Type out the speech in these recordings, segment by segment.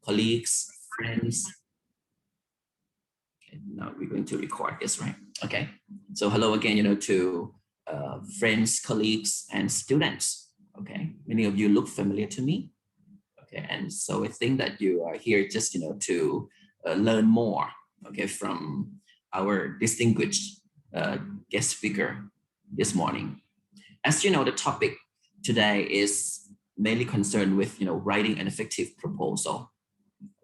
colleagues, friends. Okay, now we're going to record this, right? Okay. So hello again, to friends, colleagues, and students. Okay. Many of you look familiar to me. Okay. And so I think that you are here just, to learn more, okay, from our distinguished guest speaker this morning. As you know, the topic today is mainly concerned with, writing an effective proposal.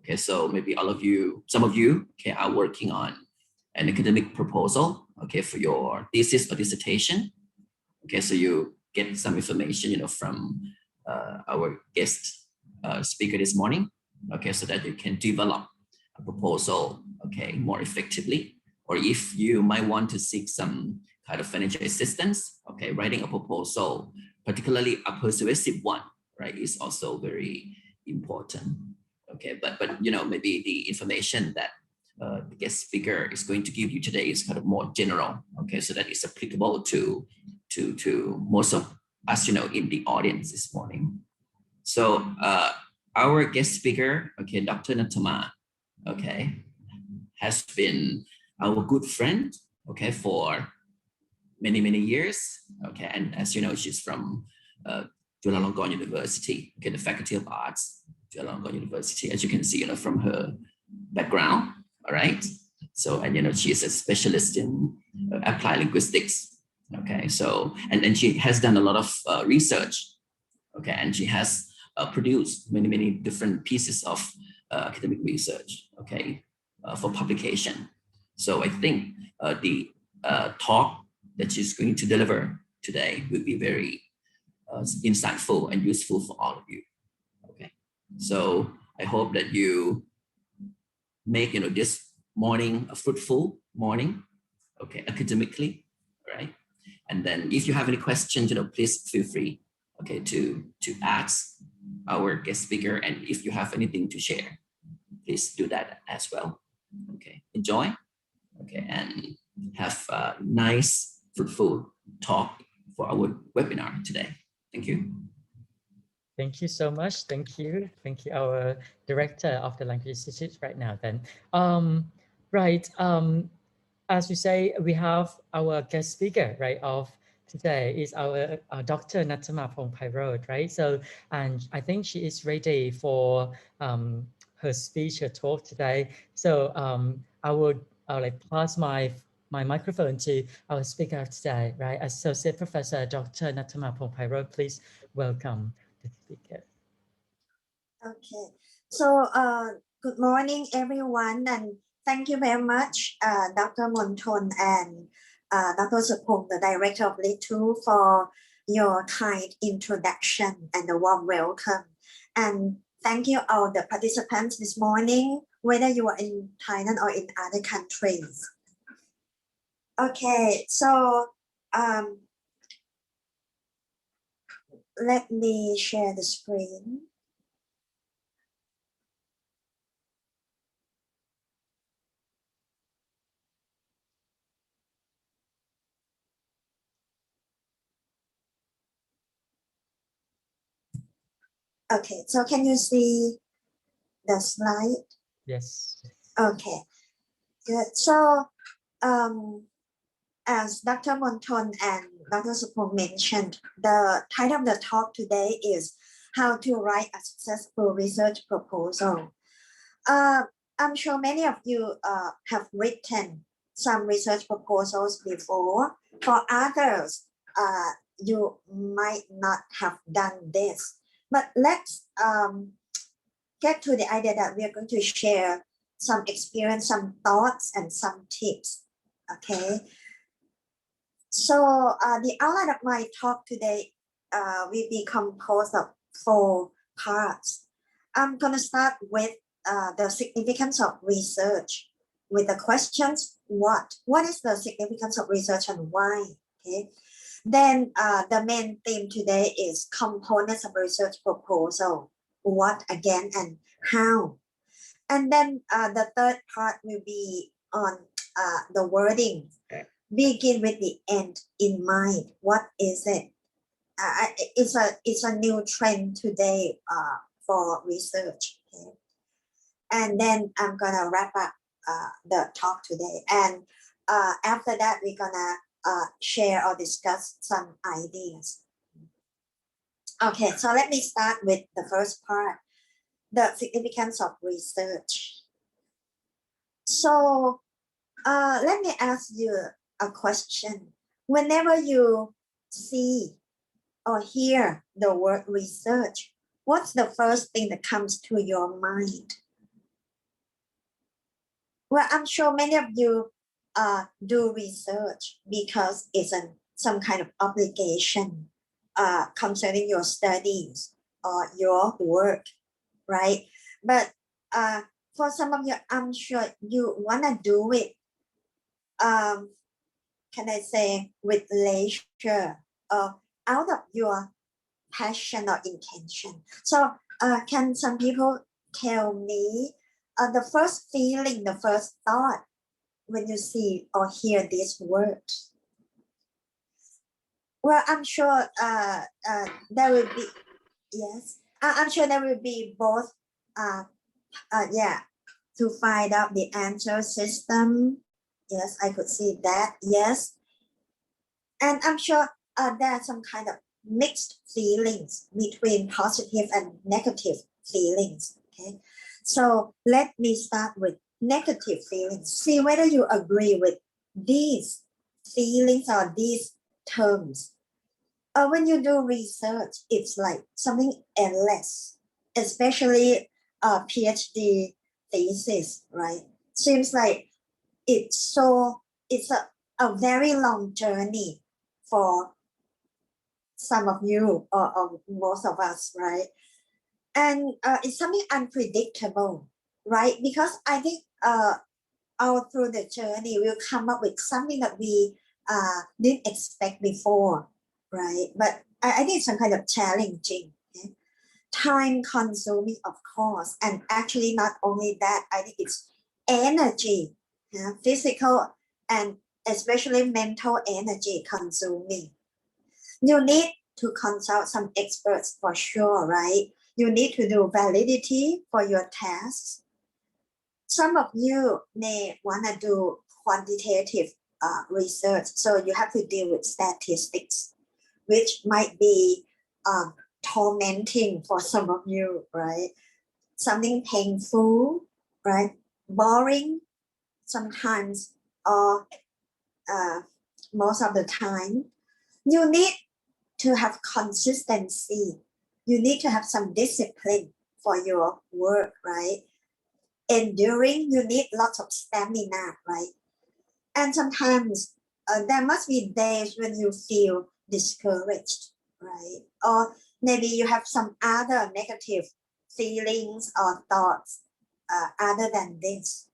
Okay, so maybe some of you, okay, are working on an academic proposal, okay, for your thesis or dissertation. Okay, so you get some information, from our guest speaker this morning, okay, so that you can develop a proposal, okay, more effectively. Or if you might want to seek some kind of financial assistance, okay, writing a proposal, particularly a persuasive one, right, is also very important. Okay, but maybe the information that the guest speaker is going to give you today is kind of more general. Okay, so that is applicable to most of us, in the audience this morning. So our guest speaker, okay, Dr. Nattama, okay, has been our good friend, okay, for many years. Okay, and as you know, she's from Chulalongkorn University, okay, the Faculty of Arts, Chulalongkorn University, as you can see, from her background. All right. So, and she is a specialist in applied linguistics. Okay. So, and she has done a lot of research. Okay, and she has produced many different pieces of academic research. Okay, for publication. So I think the talk that she's going to deliver today will be very insightful and useful for all of you. Okay, so I hope that you make this morning a fruitful morning, okay, academically, right? And then if you have any questions, please feel free, okay, to ask our guest speaker. And if you have anything to share, please do that as well. Okay, enjoy, okay, and have a nice, fruitful talk for our webinar today. Thank you. Thank you so much. Thank you, our director of the Language Institute right now. Then, right. As you say, we have our guest speaker, right, of today is our Dr. Nattama Pongpairoj, right? So, and I think she is ready for her speech, her talk today. So I'll like pass my microphone to our speaker today, right? Associate Professor Dr. Nattama Pongpairoj, please welcome the speaker. Okay, so good morning, everyone, and thank you very much, Dr. Monton and Dr. Supong, the director of LITU, for your kind introduction and a warm welcome. And thank you all the participants this morning, whether you are in Thailand or in other countries. Okay, so let me share the screen. Okay, so can you see the slide? Yes. Okay, good. So as Dr. Monton and Dr. Supong mentioned, the title of the talk today is How to Write a Successful Research Proposal. I'm sure many of you have written some research proposals before. For others, you might not have done this. But let's get to the idea that we are going to share some experience, some thoughts, and some tips. Okay. So the outline of my talk today will be composed of 4 parts. I'm going to start with the significance of research, with the questions, what is the significance of research and why? Okay. Then the main theme today is components of research proposal, what again and how. And then the third part will be on the wording. Begin with the end in mind. What is it? It's a new trend today for research. Okay. And then I'm gonna wrap up the talk today. And after that, we're gonna share or discuss some ideas. Okay, so let me start with the first part, the significance of research. So let me ask you a question. Whenever you see or hear the word research, what's the first thing that comes to your mind? Well, I'm sure many of you do research because it's some kind of obligation concerning your studies or your work, right? But for some of you, I'm sure you want to do it, can I say, with leisure or out of your passion or intention. So can some people tell me the first feeling, the first thought when you see or hear these words? Well, I'm sure there will be, yes, I'm sure there will be both, yeah, to find out the answer system. Yes, I could see that, yes. And I'm sure there are some kind of mixed feelings between positive and negative feelings, okay? So let me start with negative feelings. See whether you agree with these feelings or these terms. When you do research, it's like something endless, especially a PhD thesis, right? Seems like it's a very long journey for some of you or most of us, right? And it's something unpredictable, right? Because I think all through the journey, we'll come up with something that we didn't expect before, right? But I think it's some kind of challenging, okay? Time consuming, of course. And actually not only that, I think it's energy, physical and especially mental energy consuming. You need to consult some experts for sure, right? You need to do validity for your tasks. Some of you may want to do quantitative research, so you have to deal with statistics, which might be tormenting for some of you, right? Something painful, right? Boring sometimes, or most of the time. You need to have consistency. You need to have some discipline for your work, right? Enduring, you need lots of stamina, right? And sometimes there must be days when you feel discouraged, right? Or maybe you have some other negative feelings or thoughts other than this.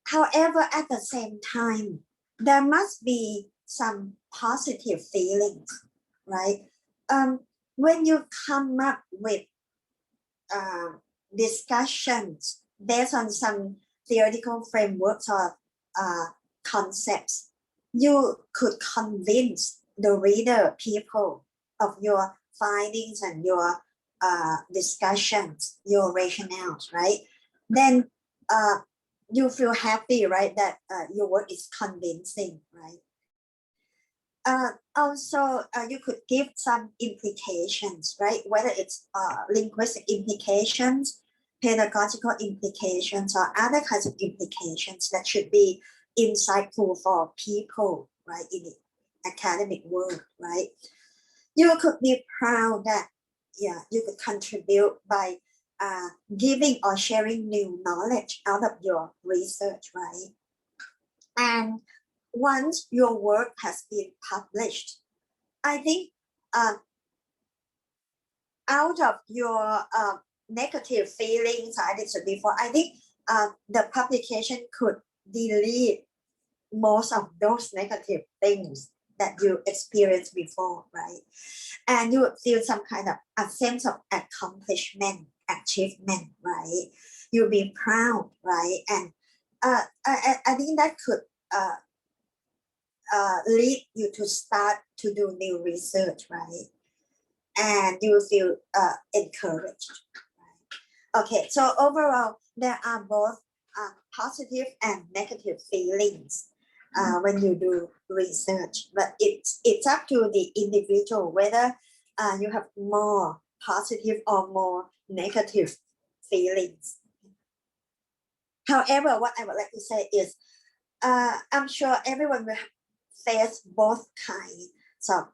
However, at the same time, there must be some positive feelings, right? When you come up with discussions based on some theoretical frameworks or concepts, you could convince the reader, people, of your findings and your discussions, your rationales, right? Then you feel happy, right, that your work is convincing, right? Also, you could give some implications, right? Whether it's linguistic implications, pedagogical implications, or other kinds of implications that should be insightful for people, right, in the academic world, right? You could be proud that, yeah, you could contribute by giving or sharing new knowledge out of your research, right? And once your work has been published, I think out of your negative feelings I did before, I think the publication could delete most of those negative things that you experienced before, right? And you would feel some kind of a sense of accomplishment, achievement, right? You'll be proud, right? And I think that could lead you to start to do new research, right? And you will feel encouraged. Right? Okay, so overall, there are both positive and negative feelings when you do research, but it's up to the individual whether you have more positive or more negative feelings. However, what I would like to say is, I'm sure everyone will face both kinds of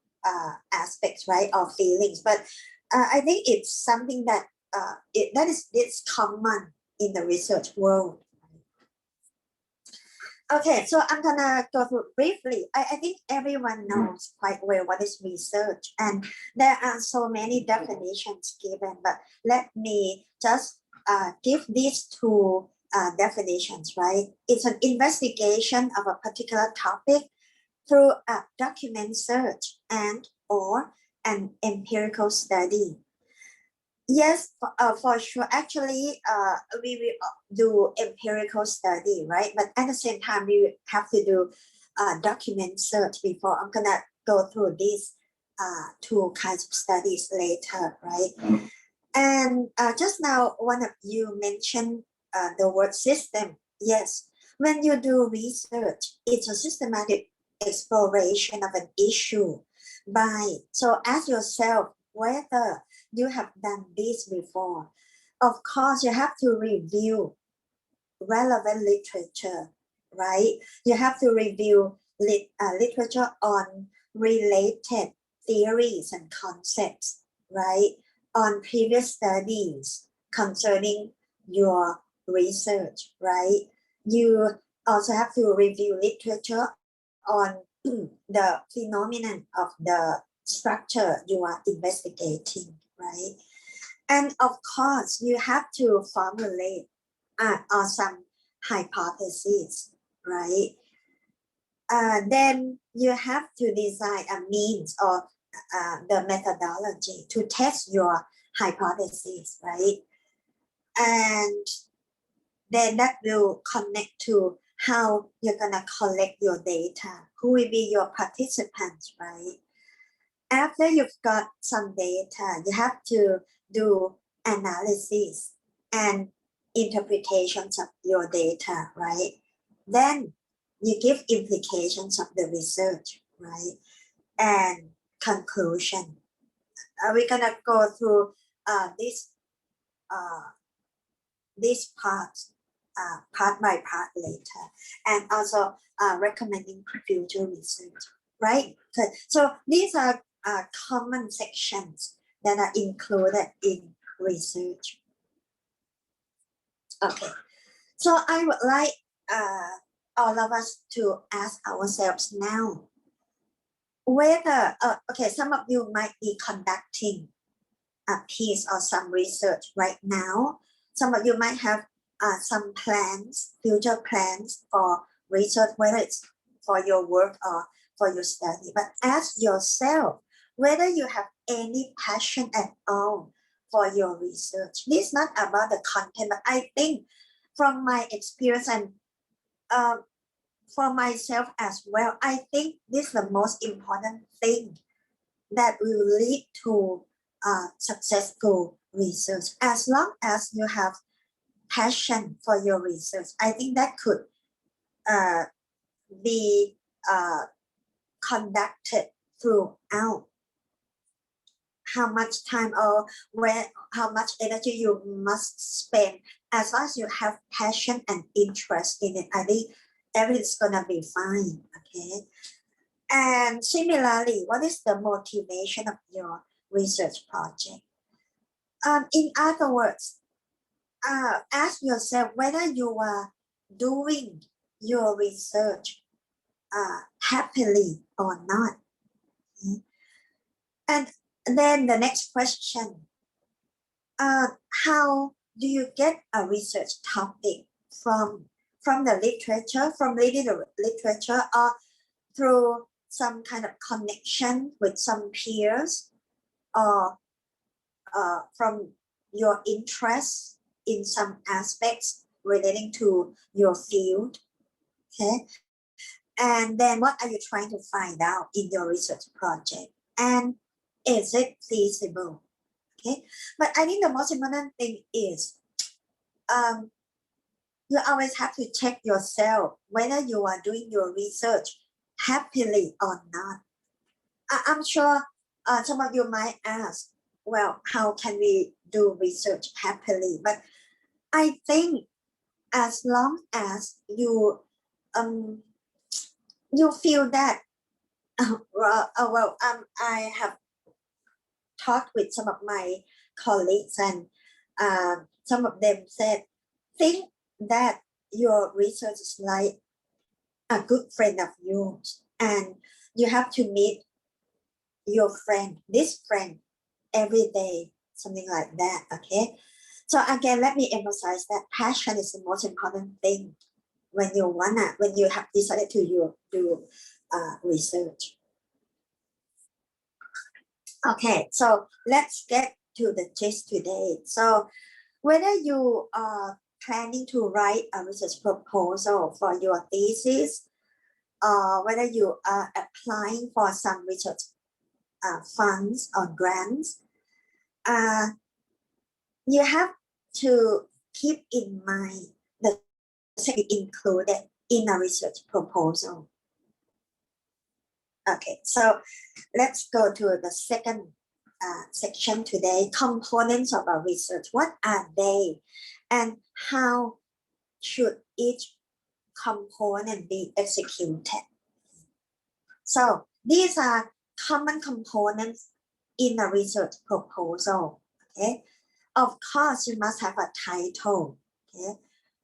aspects, right, or feelings. But I think it's something that it's common in the research world. Okay, so I'm gonna go through briefly. I think everyone knows quite well what is research, and there are so many definitions given. But let me just give these two definitions, right? It's an investigation of a particular topic through a document search and or an empirical study. Yes, for sure. Actually, we will do empirical study, right? But at the same time, we have to do document search before. I'm gonna go through these two kinds of studies later, right? And just now, one of you mentioned the word system. Yes, when you do research, it's a systematic exploration of an issue so ask yourself whether you have done this before. Of course, you have to review relevant literature, right? You have to review literature on related theories and concepts, right? On previous studies concerning your research, right? You also have to review literature on the phenomenon of the structure you are investigating, right? And of course, you have to formulate some hypotheses, right? Then you have to design a means or the methodology to test your hypothesis, right? And then that will connect to how you're gonna collect your data, who will be your participants, right? After you've got some data, you have to do analysis and interpretations of your data, right? Then you give implications of the research, right? And conclusion. We're gonna go through this part by part later, and also recommending future research, right? So these are common sections that are included in research. Okay, so I would like all of us to ask ourselves now whether, okay, some of you might be conducting a piece or some research right now. Some of you might have some plans, future plans for research, whether it's for your work or for your study. But ask yourself whether you have any passion at all for your research. This is not about the content, but I think from my experience and for myself as well, I think this is the most important thing that will lead to successful research. As long as you have passion for your research, I think that could be conducted throughout. How much time or how much energy you must spend, as long as you have passion and interest in it, I think everything's gonna be fine. Okay. And similarly, what is the motivation of your research project? In other words, ask yourself whether you are doing your research happily or not. Okay? And then the next question, how do you get a research topic from the literature, from reading the literature, or through some kind of connection with some peers, or from your interest in some aspects relating to your field, okay? And then what are you trying to find out in your research project? And is it feasible? Okay, but I think the most important thing is you always have to check yourself whether you are doing your research happily or not. I'm sure some of you might ask, well, how can we do research happily? But I think as long as you feel that I have talked with some of my colleagues, and some of them said, think that your research is like a good friend of yours, and you have to meet your friend, this friend, every day, something like that. Okay, so again, let me emphasize that passion is the most important thing when you have decided to do research. Okay, so let's get to the gist today. So whether you are planning to write a research proposal for your thesis, or whether you are applying for some research funds or grants, you have to keep in mind the section included in a research proposal. Okay, so let's go to the second section today, components of our research. What are they, and how should each component be executed? So these are common components in a research proposal. Okay, of course you must have a title. Okay,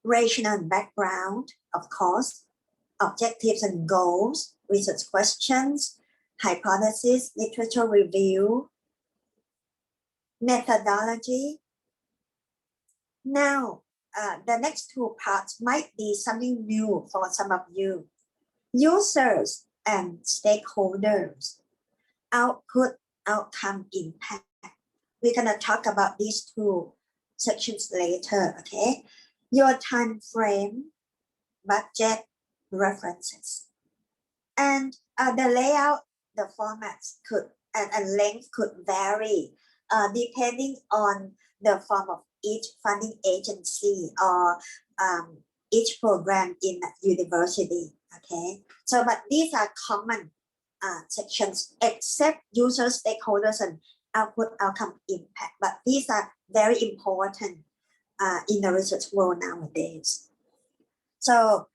rational background, of course, objectives and goals, research questions, hypothesis, literature review, methodology. Now, the next two parts might be something new for some of you. Users and stakeholders, output, outcome, impact. We're going to talk about these two sections later, okay? Your time frame, budget, references. And the layout, the formats and length could vary depending on the form of each funding agency or each program in university. Okay, so but these are common sections except user, stakeholders, and output, outcome, impact. But these are very important in the research world nowadays. So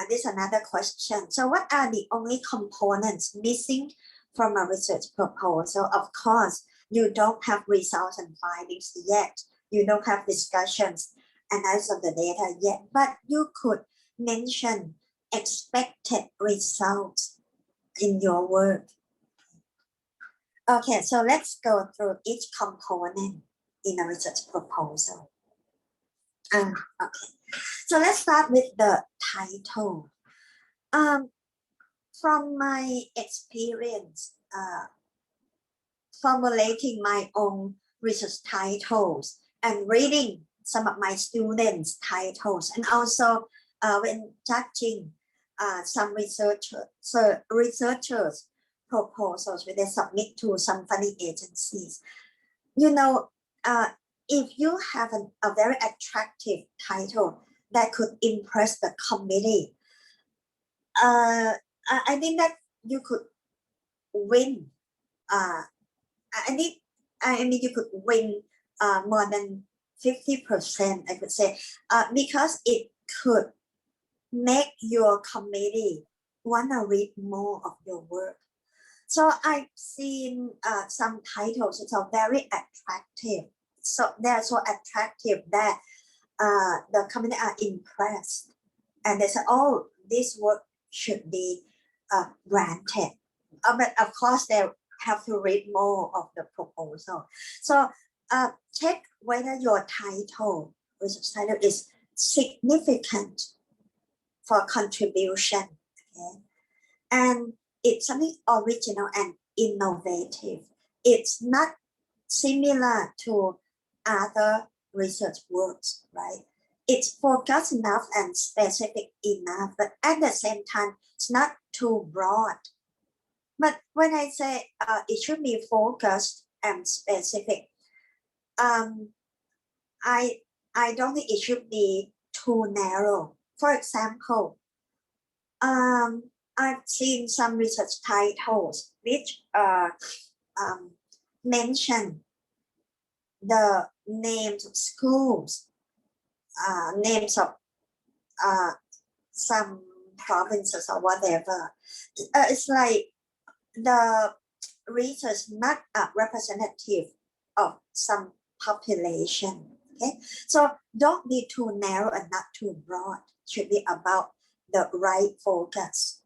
this is another question. So what are the only components missing from a research proposal? Of course, you don't have results and findings yet. You don't have discussions, analysis of the data yet, but you could mention expected results in your work. Okay, so let's go through each component in a research proposal. Okay. So let's start with the title. From my experience, formulating my own research titles and reading some of my students' titles, and also when judging some researchers' proposals when they submit to some funding agencies, you know, if you have a very attractive title that could impress the committee, I think that you could win. I mean, you could win more than 50%, I could say, because it could make your committee want to read more of your work. So I've seen some titles that are very attractive. So they're so attractive that the committee are impressed, and they say, "Oh, this work should be granted." But of course, they have to read more of the proposal. So check whether your title, research title, is significant for contribution, okay? And it's something original and innovative. It's not similar to other research works, right? It's focused enough and specific enough, but at the same time, it's not too broad. But when I say it should be focused and specific, I don't think it should be too narrow. For example, I've seen some research titles which mention the names of schools, names of some provinces or whatever. It's like the research not a representative of some population. Okay, so don't be too narrow and not too broad. Should be about the right focus.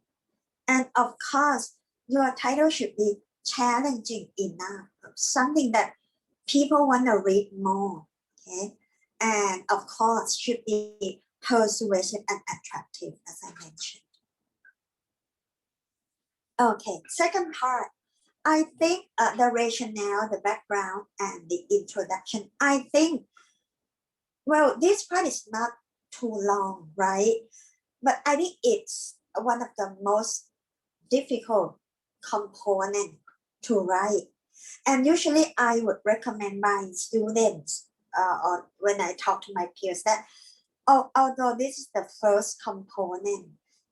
And of course, your title should be challenging enough, something that people want to read more. Okay, and of course, should be persuasive and attractive, as I mentioned. Okay, second part. I think the rationale, the background, and the introduction. I think, well, this part is not too long, right? But I think it's one of the most difficult component to write. And usually I would recommend my students or when I talk to my peers that although this is the first component,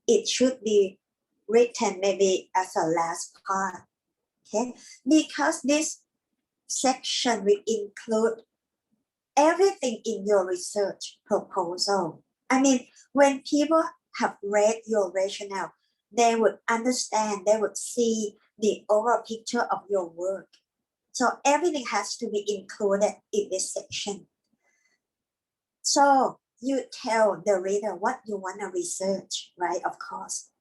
it should be written maybe as a last part. Okay, because this section will include everything in your research proposal. I mean, when people have read your rationale, they would understand, they would see the overall picture of your work. So everything has to be included in this section. So you tell the reader what you want to research, right? Of course.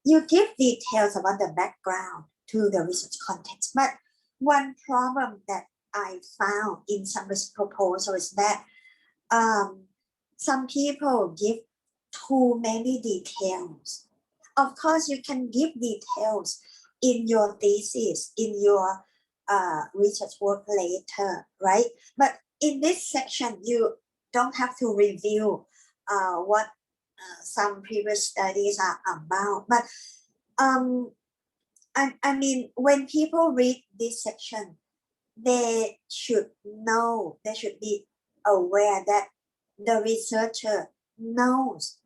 You give details about the background to the research context. But one problem that I found in some research proposals is that some people give too many details. Of course, you can give details in your thesis, in your research work later, right? But in this section, you don't have to review what some previous studies are about. But I mean, when people read this section, they should know, they should be aware that the researcher knows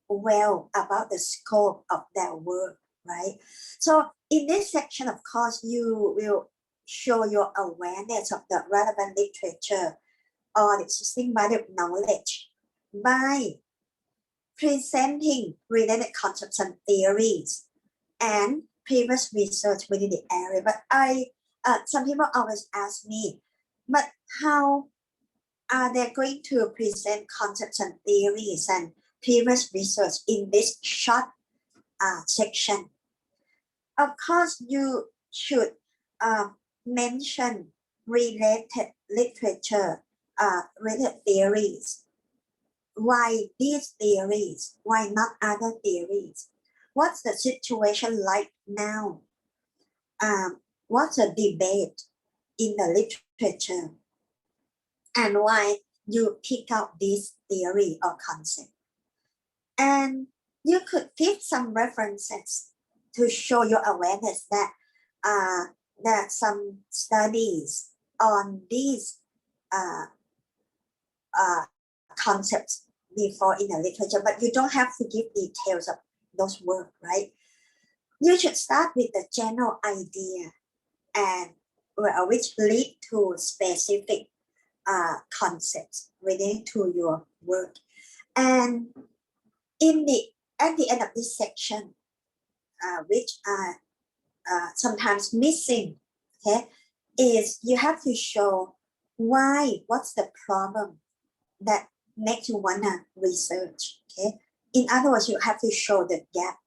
well about the scope of their work, right? So in this section, of course, you will show your awareness of the relevant literature or existing body of knowledge by presenting related concepts and theories and previous research within the area. But some people always ask me, but how are they going to present concepts and theories and previous research in this short section? Of course, you should mention related literature, related theories. Why these theories? Why not other theories? What's the situation like now? What's the debate in the literature? And why you pick out this theory or concept? And you could give some references to show your awareness that there are some studies on these concepts before in the literature, but you don't have to give details of those work, right? You should start with the general idea and which lead to specific concepts relating to your work. And at the end of this section, which are sometimes missing, okay, is you have to show why, what's the problem that makes you wanna research, okay? In other words, you have to show the gap,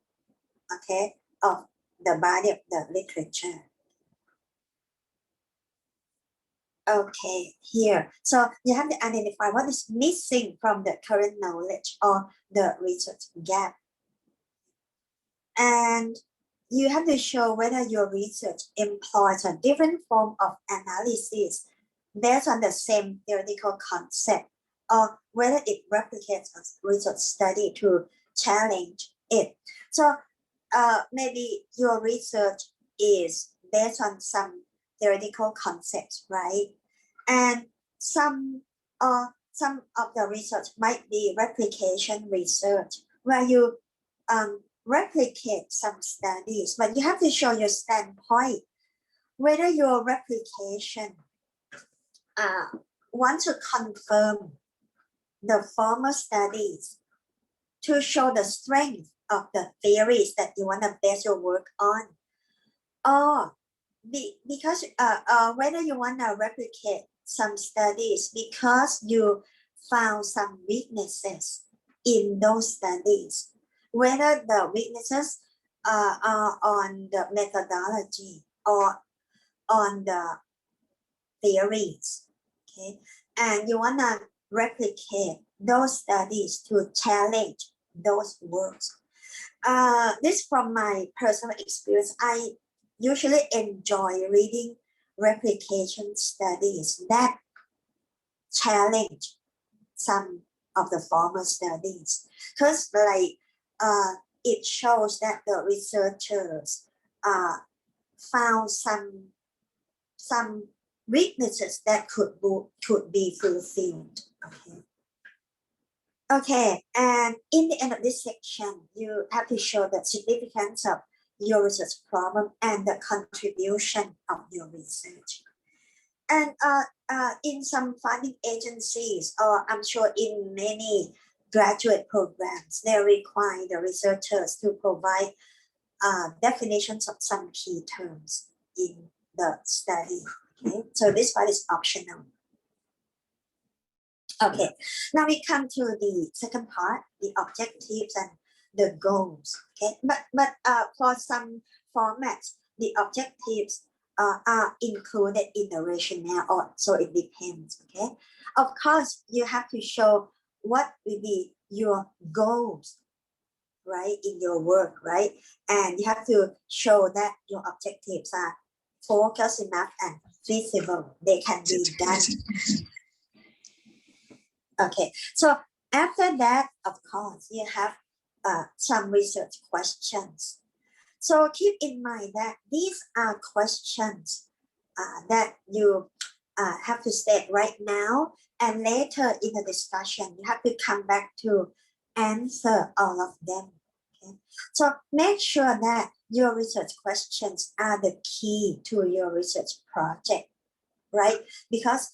okay, of the body of the literature. Okay, here. So you have to identify what is missing from the current knowledge or the research gap. And you have to show whether your research employs a different form of analysis based on the same theoretical concept, or whether it replicates a research study to challenge it. So maybe your research is based on some theoretical concepts, right? And some or some of the research might be replication research, where you replicate some studies, but you have to show your standpoint, whether your replication want to confirm the former studies to show the strength of the theories that you want to base your work on, or because whether you want to replicate some studies because you found some weaknesses in those studies, whether the weaknesses are on the methodology or on the theories, okay, and you want to replicate those studies to challenge those works. This from my personal experience. I usually enjoy reading replication studies that challenge some of the former studies, because like it shows that the researchers found some weaknesses that could be fulfilled. Okay, and in the end of this section, you have to show the significance of your research problem and the contribution of your research. And in some funding agencies, or I'm sure in many graduate programs, they require the researchers to provide definitions of some key terms in the study. Okay, so this part is optional. Okay, now we come to the second part, the objectives and the goals. Okay, but for some formats, the objectives are included in the rationale, or so it depends. Okay, of course you have to show what will be your goals, right, in your work, right, and you have to show that your objectives are focused enough and feasible. They can be done. Okay, so after that, of course, you have some research questions. So keep in mind that these are questions that you have to state right now, and later in the discussion, you have to come back to answer all of them. Okay? So make sure that your research questions are the key to your research project, right? Because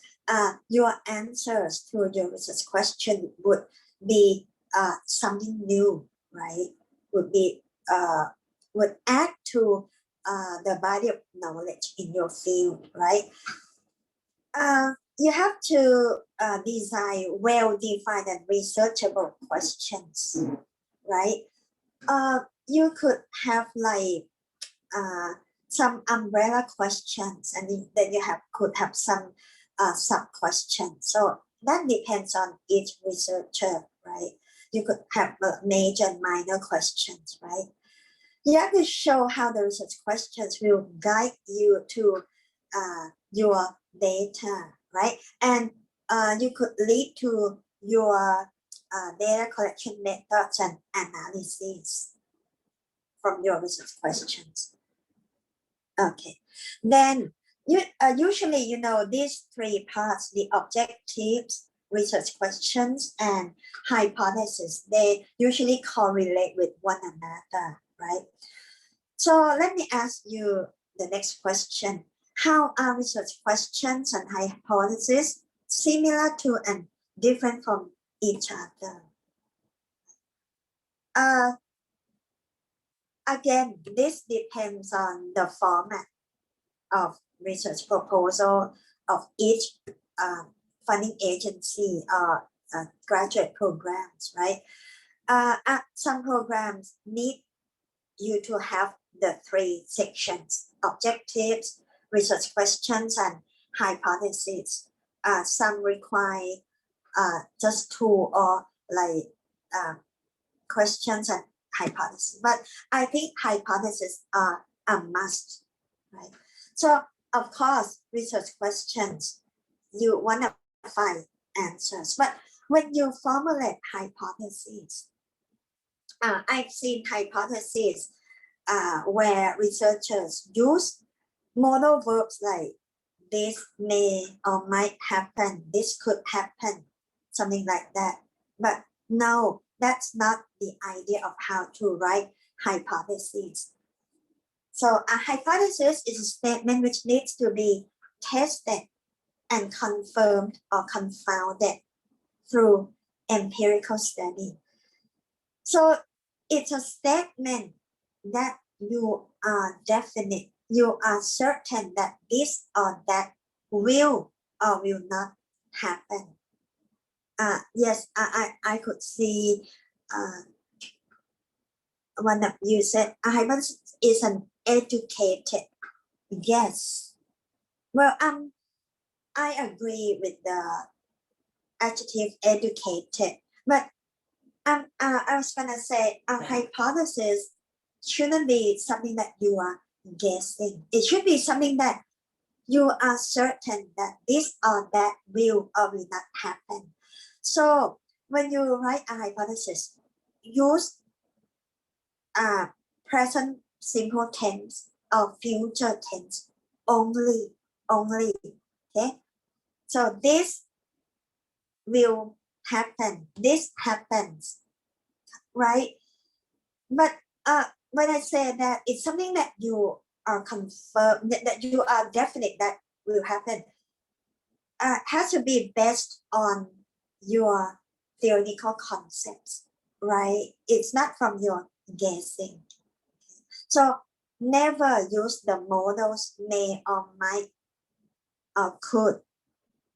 your answers to your research question would be something new, right? Would add to the body of knowledge in your field, right? You have to design well-defined and researchable questions, right? You could have like some umbrella questions, and then you could have some sub-questions. So that depends on each researcher, right? You could have major and minor questions, right? You have to show how the research questions will guide you to your data, right? And you could lead to your data collection methods and analysis from your research questions. Okay, then usually, you know, these three parts, the objectives, research questions, and hypothesis, they usually correlate with one another, right? So let me ask you the next question. How are research questions and hypotheses similar to and different from each other? Again, this depends on the format of research proposal of each funding agency or graduate programs, right? Some programs need you to have the three sections: objectives, research questions, and hypotheses. Some require just two, or like questions and hypothesis. But I think hypotheses are a must, right? So of course, research questions, you want to find answers. But when you formulate hypotheses, I've seen hypotheses where researchers use modal verbs like this may or might happen, this could happen, something like that. But no, that's not the idea of how to write hypotheses. So a hypothesis is a statement which needs to be tested and confirmed or confounded through empirical study. So it's a statement that you are definite, you are certain that this or that will or will not happen. Yes, I could see one of you said a hypothesis is an educated guess. Well, I agree with the adjective educated, but I was gonna say a hypothesis shouldn't be something that you are guessing. It should be something that you are certain that this or that will or will not happen. So when you write a hypothesis, use present simple tense or future tense only. Okay, so this will happen, this happens, right? But when I say that it's something that you are confirmed, that you are definite that will happen, has to be based on your theoretical concepts, right? It's not from your guessing. So never use the modals may or might or could.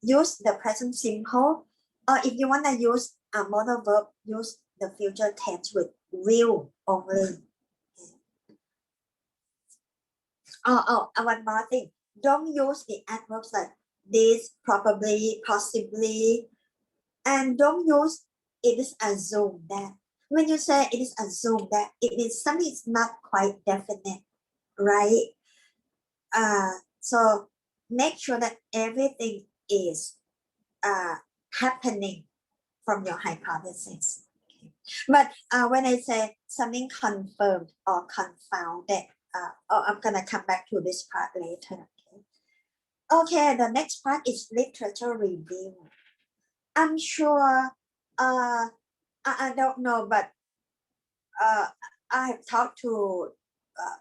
Use the present simple, or if you want to use a modal verb, use the future tense with will only. One more thing. Don't use the adverbs like this, probably, possibly, and don't use it is assumed that. When you say it is assumed that, it means something is not quite definite, right? So make sure that everything is happening from your hypothesis. Okay. But when I say something confirmed or confounded, I'm gonna come back to this part later. Okay, the next part is literature review. I'm sure, I don't know, but I have talked to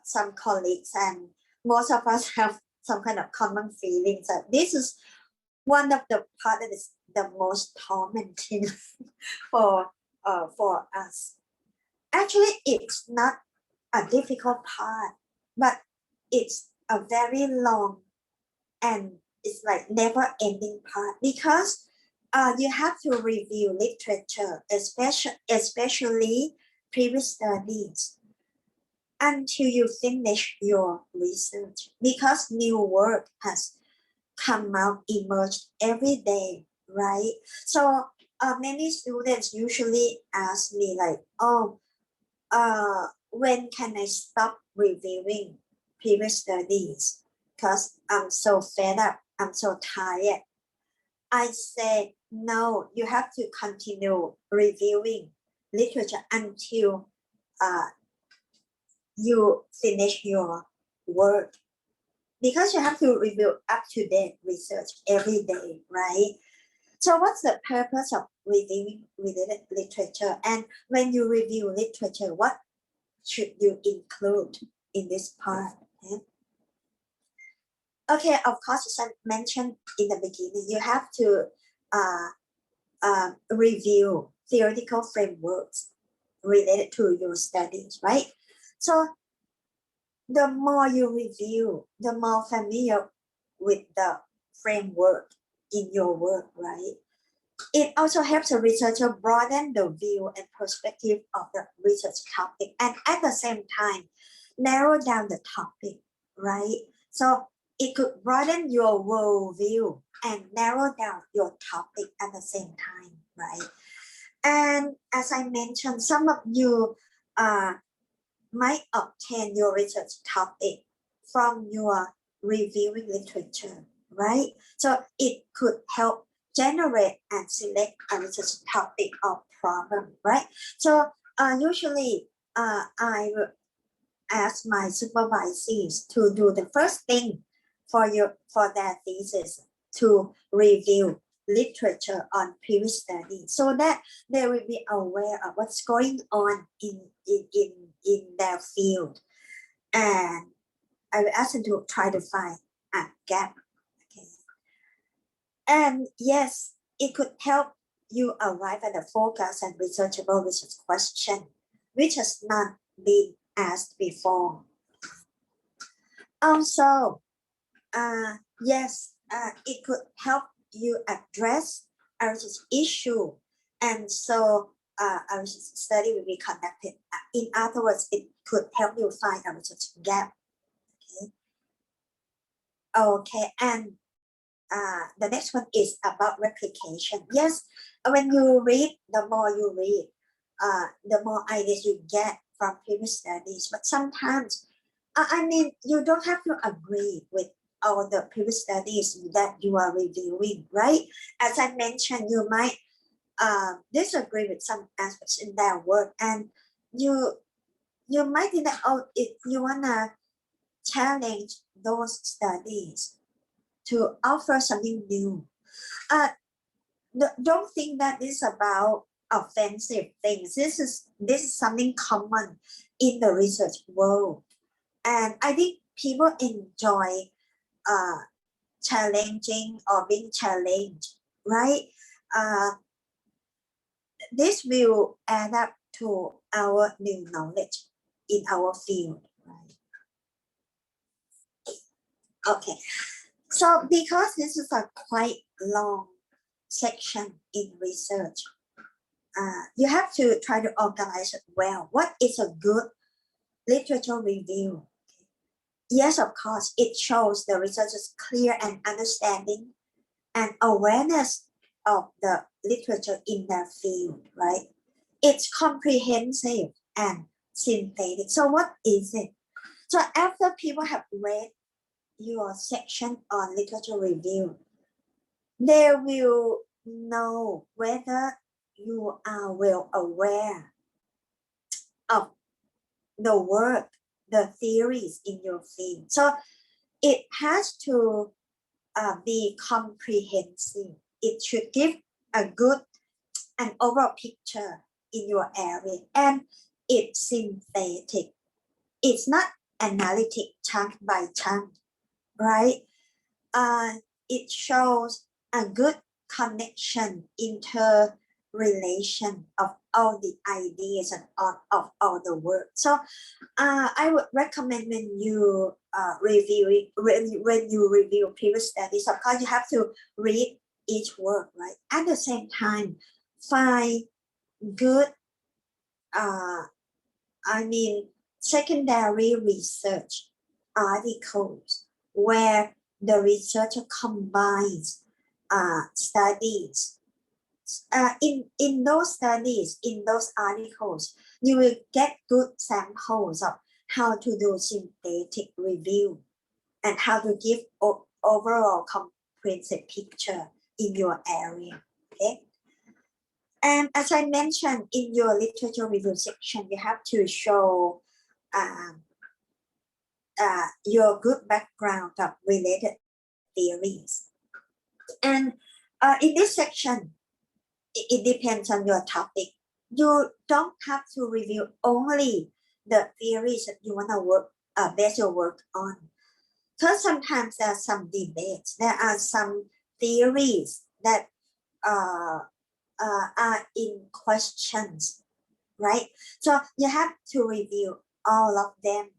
some colleagues, and most of us have some kind of common feelings that this is one of the part that is the most tormenting for us. Actually, it's not a difficult part, but it's a very long and it's like never ending part, because you have to review literature, especially previous studies, until you finish your research, because new work has come out, emerged every day, right? So many students usually ask me like, when can I stop reviewing previous studies? Because I'm so fed up, I'm so tired. I say, no, you have to continue reviewing literature until you finish your work, because you have to review up-to-date research every day, right? So what's the purpose of reviewing related literature? And when you review literature, what should you include in this part? Okay, of course, as I mentioned in the beginning, you have to review theoretical frameworks related to your studies, right? So the more you review, the more familiar with the framework in your work, right? It also helps a researcher broaden the view and perspective of the research topic, and at the same time, narrow down the topic, right? So it could broaden your worldview and narrow down your topic at the same time, right? And as I mentioned, some of you might obtain your research topic from your reviewing literature, right? So it could help generate and select a research topic or problem, right? So usually I will ask my supervisees to do the first thing for their thesis to review literature on previous studies, so that they will be aware of what's going on in their field, and I will ask them to try to find a gap. Okay. And yes, it could help you arrive at a focused and researchable research question, which has not been asked before. Also, yes, it could help you address a research issue, and so a research study will be conducted. In other words, it could help you find a research gap. Okay, and the next one is about replication. Yes, when you read, the more you read, the more ideas you get from previous studies. But sometimes, I mean, you don't have to agree with all the previous studies that you are reviewing, right? As I mentioned, you might disagree with some aspects in their work, and you might think that, oh, if you wanna challenge those studies to offer something new. Don't think that this is about offensive things. This is something common in the research world, and I think people enjoy challenging or being challenged, right? This will add up to our new knowledge in our field, right? Okay. So because this is a quite long section in research, you have to try to organize it well. What is a good literature review? Yes, of course, it shows the researcher's clear and understanding and awareness of the literature in their field, right? It's comprehensive and synthetic. So what is it? So after people have read your section on literature review, they will know whether you are well aware of the work, the theories in your field. So it has to be comprehensive. It should give a good and overall picture in your area, and it's synthetic. It's not analytic chunk by chunk, right? It shows a good connection, interrelation of all the ideas and of all the work. So I would recommend when you when you review previous studies, of course you have to read each work, right? At the same time, find good secondary research articles where the researcher combines studies. In those studies, in those articles, you will get good samples of how to do synthetic review and how to give overall comprehensive picture in your area. Okay. And as I mentioned, in your literature review section, you have to show your good background of related theories. And in this section, it depends on your topic. You don't have to review only the theories that you want to base your work on. Because sometimes there are some debates. There are some theories that are in questions, right? So you have to review all of them.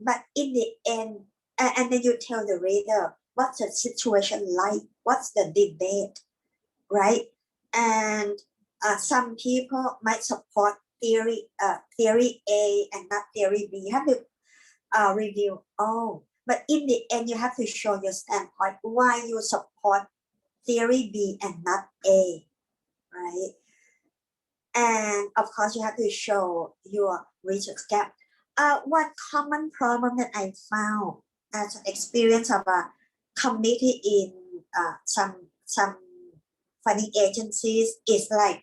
But in the end, and then you tell the reader what's the situation like, what's the debate, right? And some people might support theory A and not theory B. You have to review all. But in the end, you have to show your standpoint why you support theory B and not A, right? And of course, you have to show your research gap. One common problem that I found as an experience of a committee in some funding agencies is like,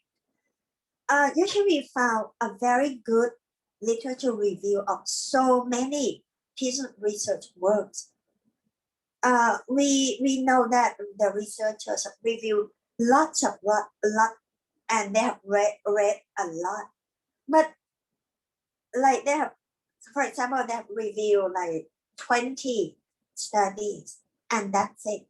usually we found a very good literature review of so many pieces of research works. we know that the researchers have reviewed lot, and they have read a lot, but like they have, for example, they have reviewed like 20 studies, and that's it.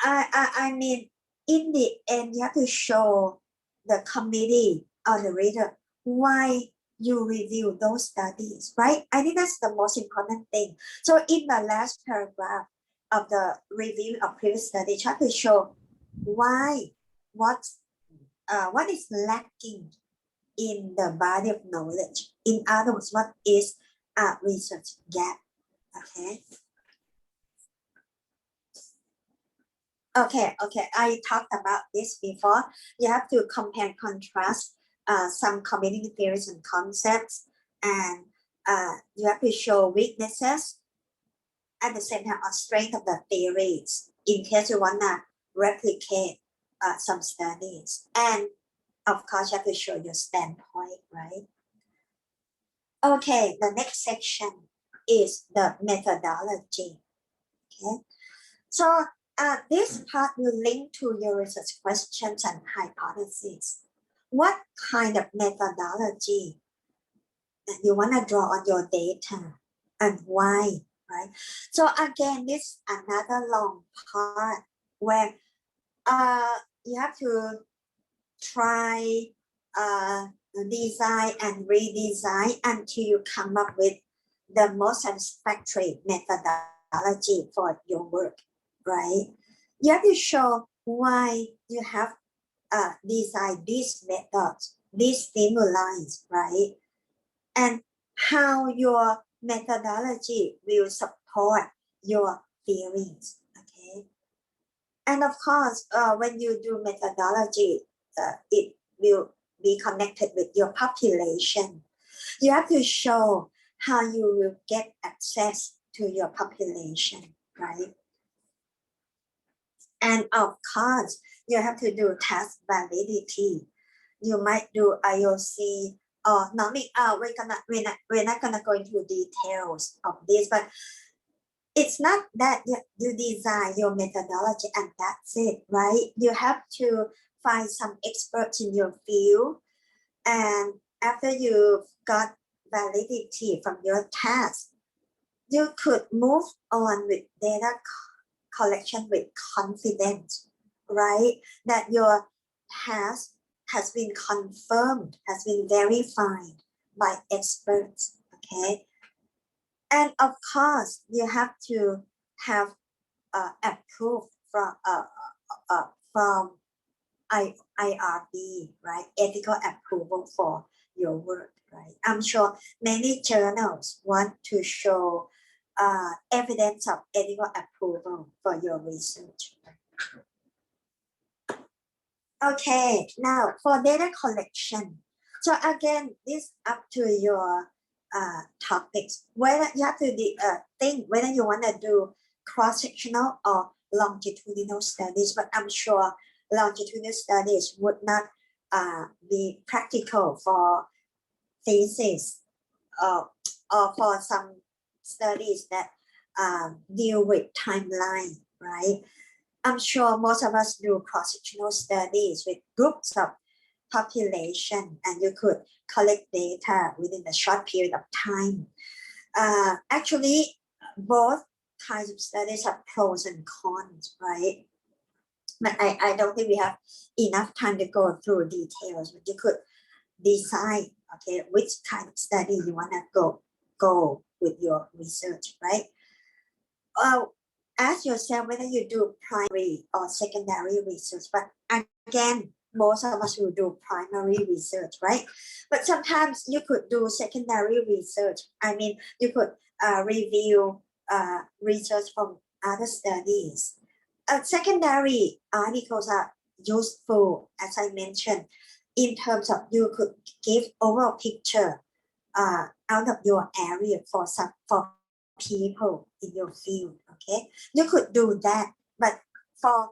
I mean, in the end, you have to show the committee or the reader why you review those studies, right? I think that's the most important thing. So in the last paragraph of the review of previous study, try to show why, what is lacking in the body of knowledge. In other words, what is a research gap? Okay. Okay. I talked about this before. You have to compare and contrast some community theories and concepts, and you have to show weaknesses at the same time or strength of the theories in case you want to replicate some studies. And of course, you have to show your standpoint, right? Okay, the next section is the methodology. Okay, so this part will link to your research questions and hypotheses. What kind of methodology that you want to draw on your data and why, right? So again, this is another long part where you have to try design and redesign until you come up with the most satisfactory methodology for your work, right? You have to show why you have designed these methods, these stimuli, right? And how your methodology will support your theories, okay? And of course, when you do methodology, it will be connected with your population. You have to show how you will get access to your population, right? And of course, you have to do task validity. You might do IOC or normally. We're not gonna go into details of this, but it's not that you design your methodology and that's it, right? You have to find some experts in your field, and after you've got validity from your task, you could move on with data collection with confidence, right? That your task has been confirmed, has been verified by experts, okay? And of course, you have to have approved from IRB, right? Ethical approval for your work, right? I'm sure many journals want to show evidence of ethical approval for your research. Okay, now for data collection. So again, this up to your topics. Whether you have to think whether you want to do cross-sectional or longitudinal studies, but I'm sure longitudinal studies would not be practical for thesis or for some studies that deal with timeline, right? I'm sure most of us do cross-sectional studies with groups of population, and you could collect data within a short period of time. Actually, both kinds of studies have pros and cons, right? But I don't think we have enough time to go through details, but you could decide, okay, which kind of study you want to go with your research, right? Ask yourself whether you do primary or secondary research. But again, most of us will do primary research, right? But sometimes you could do secondary research. I mean, you could review research from other studies. Secondary articles are useful, as I mentioned, in terms of you could give overall picture out of your area for people in your field, okay? You could do that, but for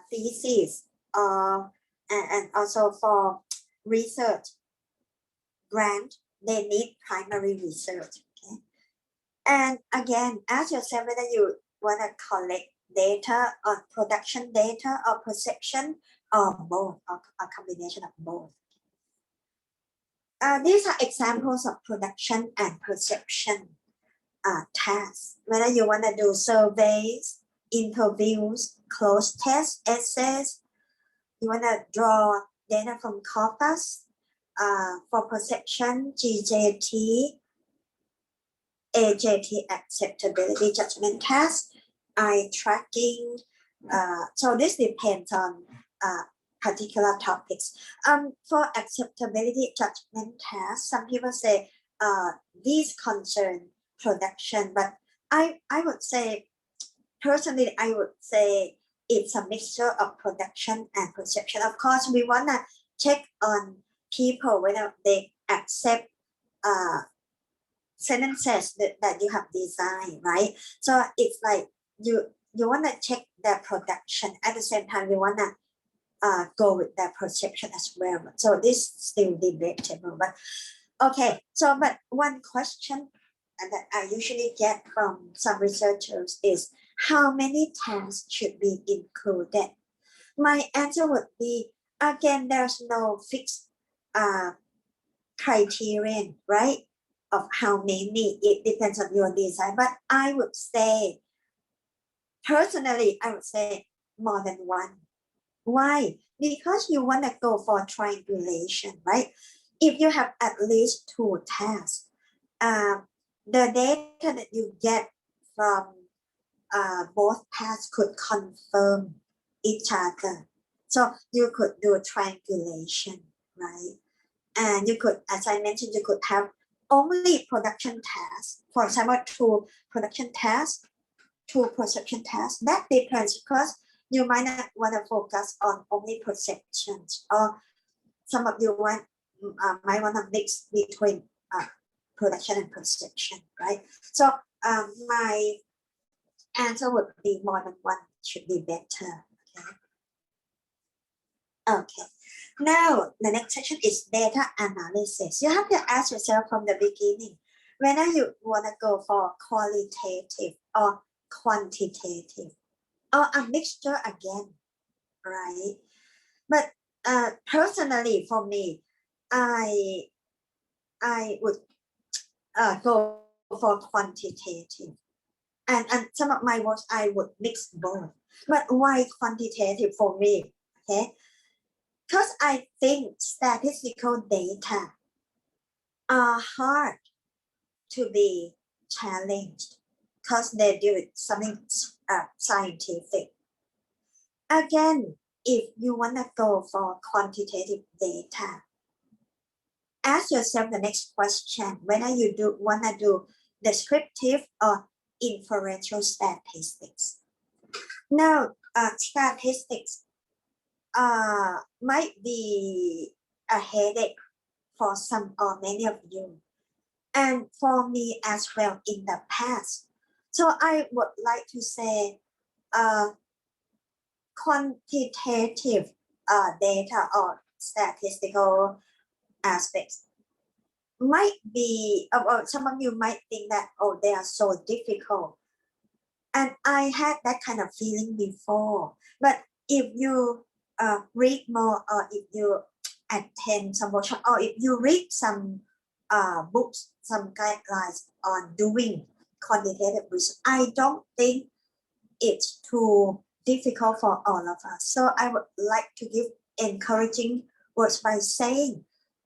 thesis and also for research grant, they need primary research, okay? And again, ask yourself whether you want to collect data on production data or perception or both, or a combination of both. These are examples of production and perception tasks. Whether you want to do surveys, interviews, close tests, essays, you want to draw data from corpus for perception, GJT, AJT, acceptability judgment test, eye tracking. So this depends on particular topics. For acceptability judgment test, some people say these concern production, but I would say, personally, I would say it's a mixture of production and perception. Of course, we want to check on people whether they accept sentences that you have designed, right? So it's like you want to check their production. At the same time, you want to go with their perception as well. So this is still debatable. But okay, so but one question that I usually get from some researchers is, how many tasks should be included? My answer would be, again, there's no fixed criterion, right, of how many. It depends on your design. But I would say, personally, I would say more than one. Why? Because you want to go for triangulation, right? If you have at least 2 tasks, the data that you get from both paths could confirm each other. So you could do triangulation, right? And you could, as I mentioned, you could have only production tasks. For example, 2 production tasks, 2 perception tasks. That depends, because you might not want to focus on only perceptions, or some of you might want to mix between production and perception, right? So my answer would be more than one should be better. Okay. Now the next section is data analysis. You have to ask yourself from the beginning whether you want to go for qualitative or quantitative, or a mixture again, right? But personally, for me, I would go for quantitative. And some of my works, I would mix both. But why quantitative for me? Okay, because I think statistical data are hard to be challenged, because they deal with something scientific. Again, if you want to go for quantitative data, ask yourself the next question, whether you want to do descriptive or inferential statistics. Now, statistics might be a headache for some or many of you, and for me as well in the past. So I would like to say quantitative data or statistical aspects might be, some of you might think that, oh, they are so difficult. And I had that kind of feeling before. But if you read more, or if you attend some workshop, or if you read some books, some guidelines on doing quantitative research, I don't think it's too difficult for all of us. So I would like to give encouraging words by saying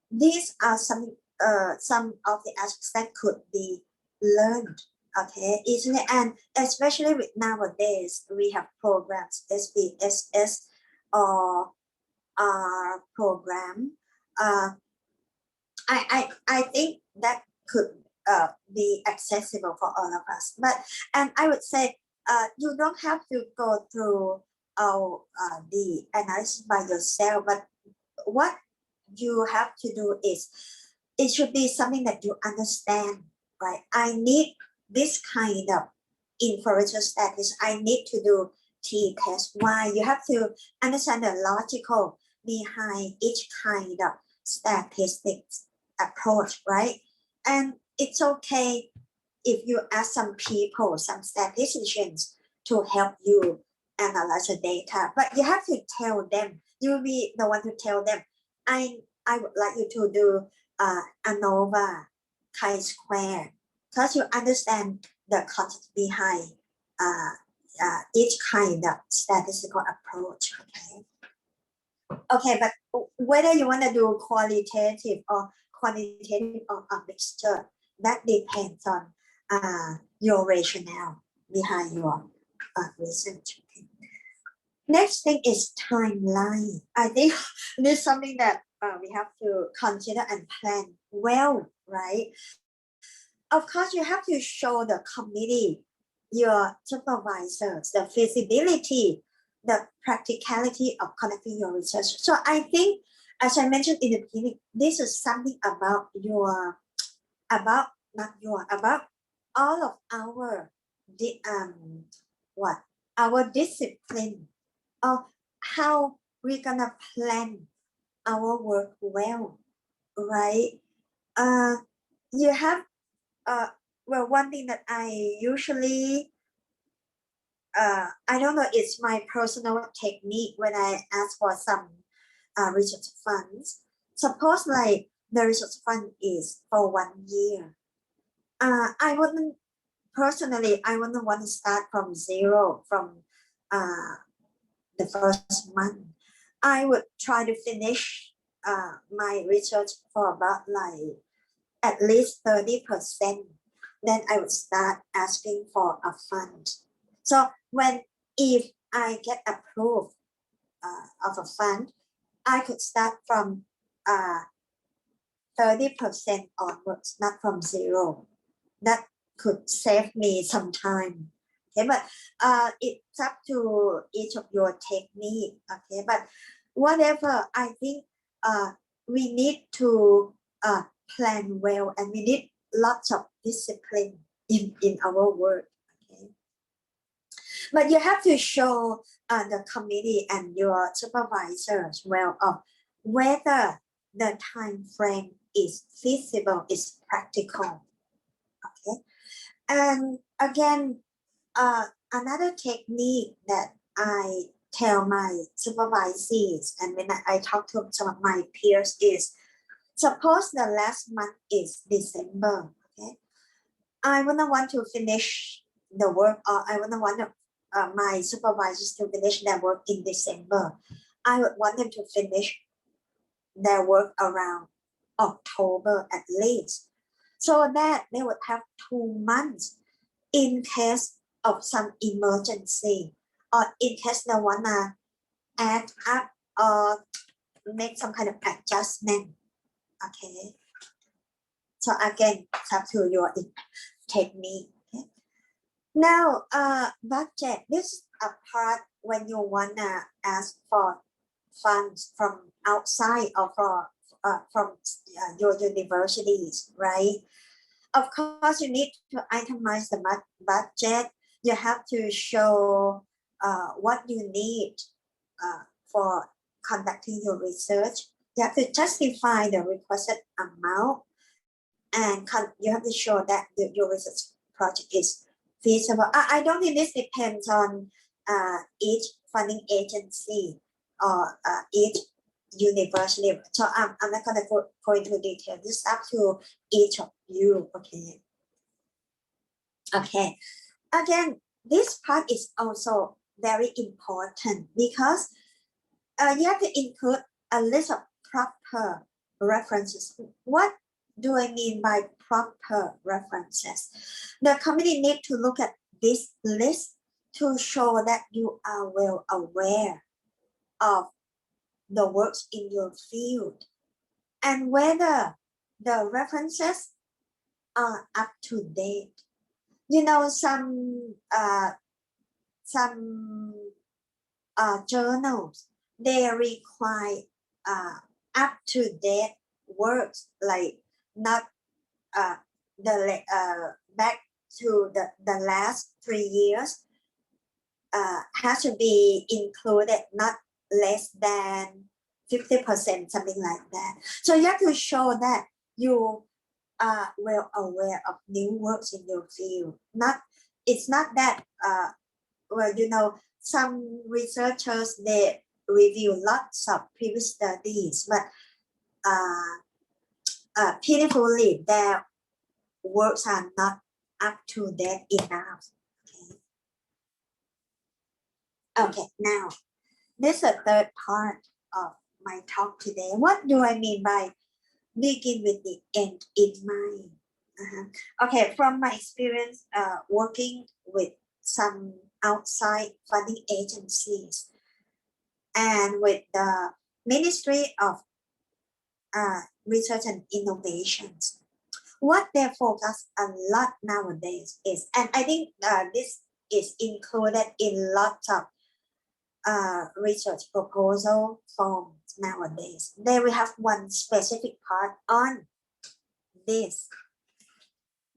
these are some of the aspects that could be learned, okay, easily. And especially with nowadays, we have programs, SPSS or program. I think that could be accessible for all of us. But, and I would say you don't have to go through the analysis by yourself, but what you have to do is, it should be something that you understand, right? I need this kind of inferential statistics. I need to do t-test. Why? You have to understand the logical behind each kind of statistics approach, right? And it's okay if you ask some people, some statisticians, to help you analyze the data. But you have to tell them, you'll be the one to tell them, I would like you to do ANOVA chi-square, because you understand the concept behind each kind of statistical approach. Okay, but whether you want to do qualitative or quantitative or a mixture, that depends on your rationale behind your research. Okay. Next thing is timeline. I think this is something that we have to consider and plan well, right? Of course, you have to show the committee, your supervisors, the feasibility, the practicality of conducting your research. So I think, as I mentioned in the beginning, this is something about about all of our our discipline of how we're gonna plan our work well, right? You have well, one thing that I usually I don't know, it's my personal technique when I ask for some research funds. Suppose like the research fund is for 1 year. I wouldn't want to start from zero from the first month. I would try to finish my research for about like at least 30%. Then I would start asking for a fund. So if I get approved of a fund, I could start from 30% onwards, not from zero. That could save me some time. Okay, but it's up to each of your technique. Okay, but whatever, I think we need to plan well, and we need lots of discipline in our work. Okay, but you have to show the committee and your supervisors well of whether the time frame is feasible, is practical. Okay, and again, another technique that I tell my supervisees and when I talk to some of my peers is, suppose the last month is December. Okay, I wouldn't want to finish the work, or I wouldn't want my supervisors to finish their work in December. I would want them to finish their work around October at least, so that they would have 2 months in case of some emergency, or in case they wanna add up or make some kind of adjustment. Okay, so again, it's up to your technique. Okay? Now, budget. This is a part when you wanna ask for funds from outside or from your universities, right? Of course, you need to itemize the budget. You have to show what you need for conducting your research. You have to justify the requested amount, and you have to show that your research project is feasible. I don't think this depends on each funding agency or each university. So I'm not going to go into detail. This is up to each of you. Okay. Okay. Again, this part is also very important because you have to include a list of proper references. What do I mean by proper references? The committee need to look at this list to show that you are well aware of the works in your field and whether the references are up to date. You know, some journals, they require up to date works, like not back to the last 3 years, has to be included, not less than 50%, something like that. So you have to show that you are well aware of new works in your field. It's not that well, you know, some researchers, they review lots of previous studies, but pitifully, their works are not up to date enough. Okay, now this is the third part of my talk today. What do I mean by begin with the end in mind? Okay, from my experience working with some outside funding agencies and with the Ministry of Research and Innovations, what they focus a lot nowadays is, and I think this is included in lots of research proposal forms nowadays. They will have one specific part on this.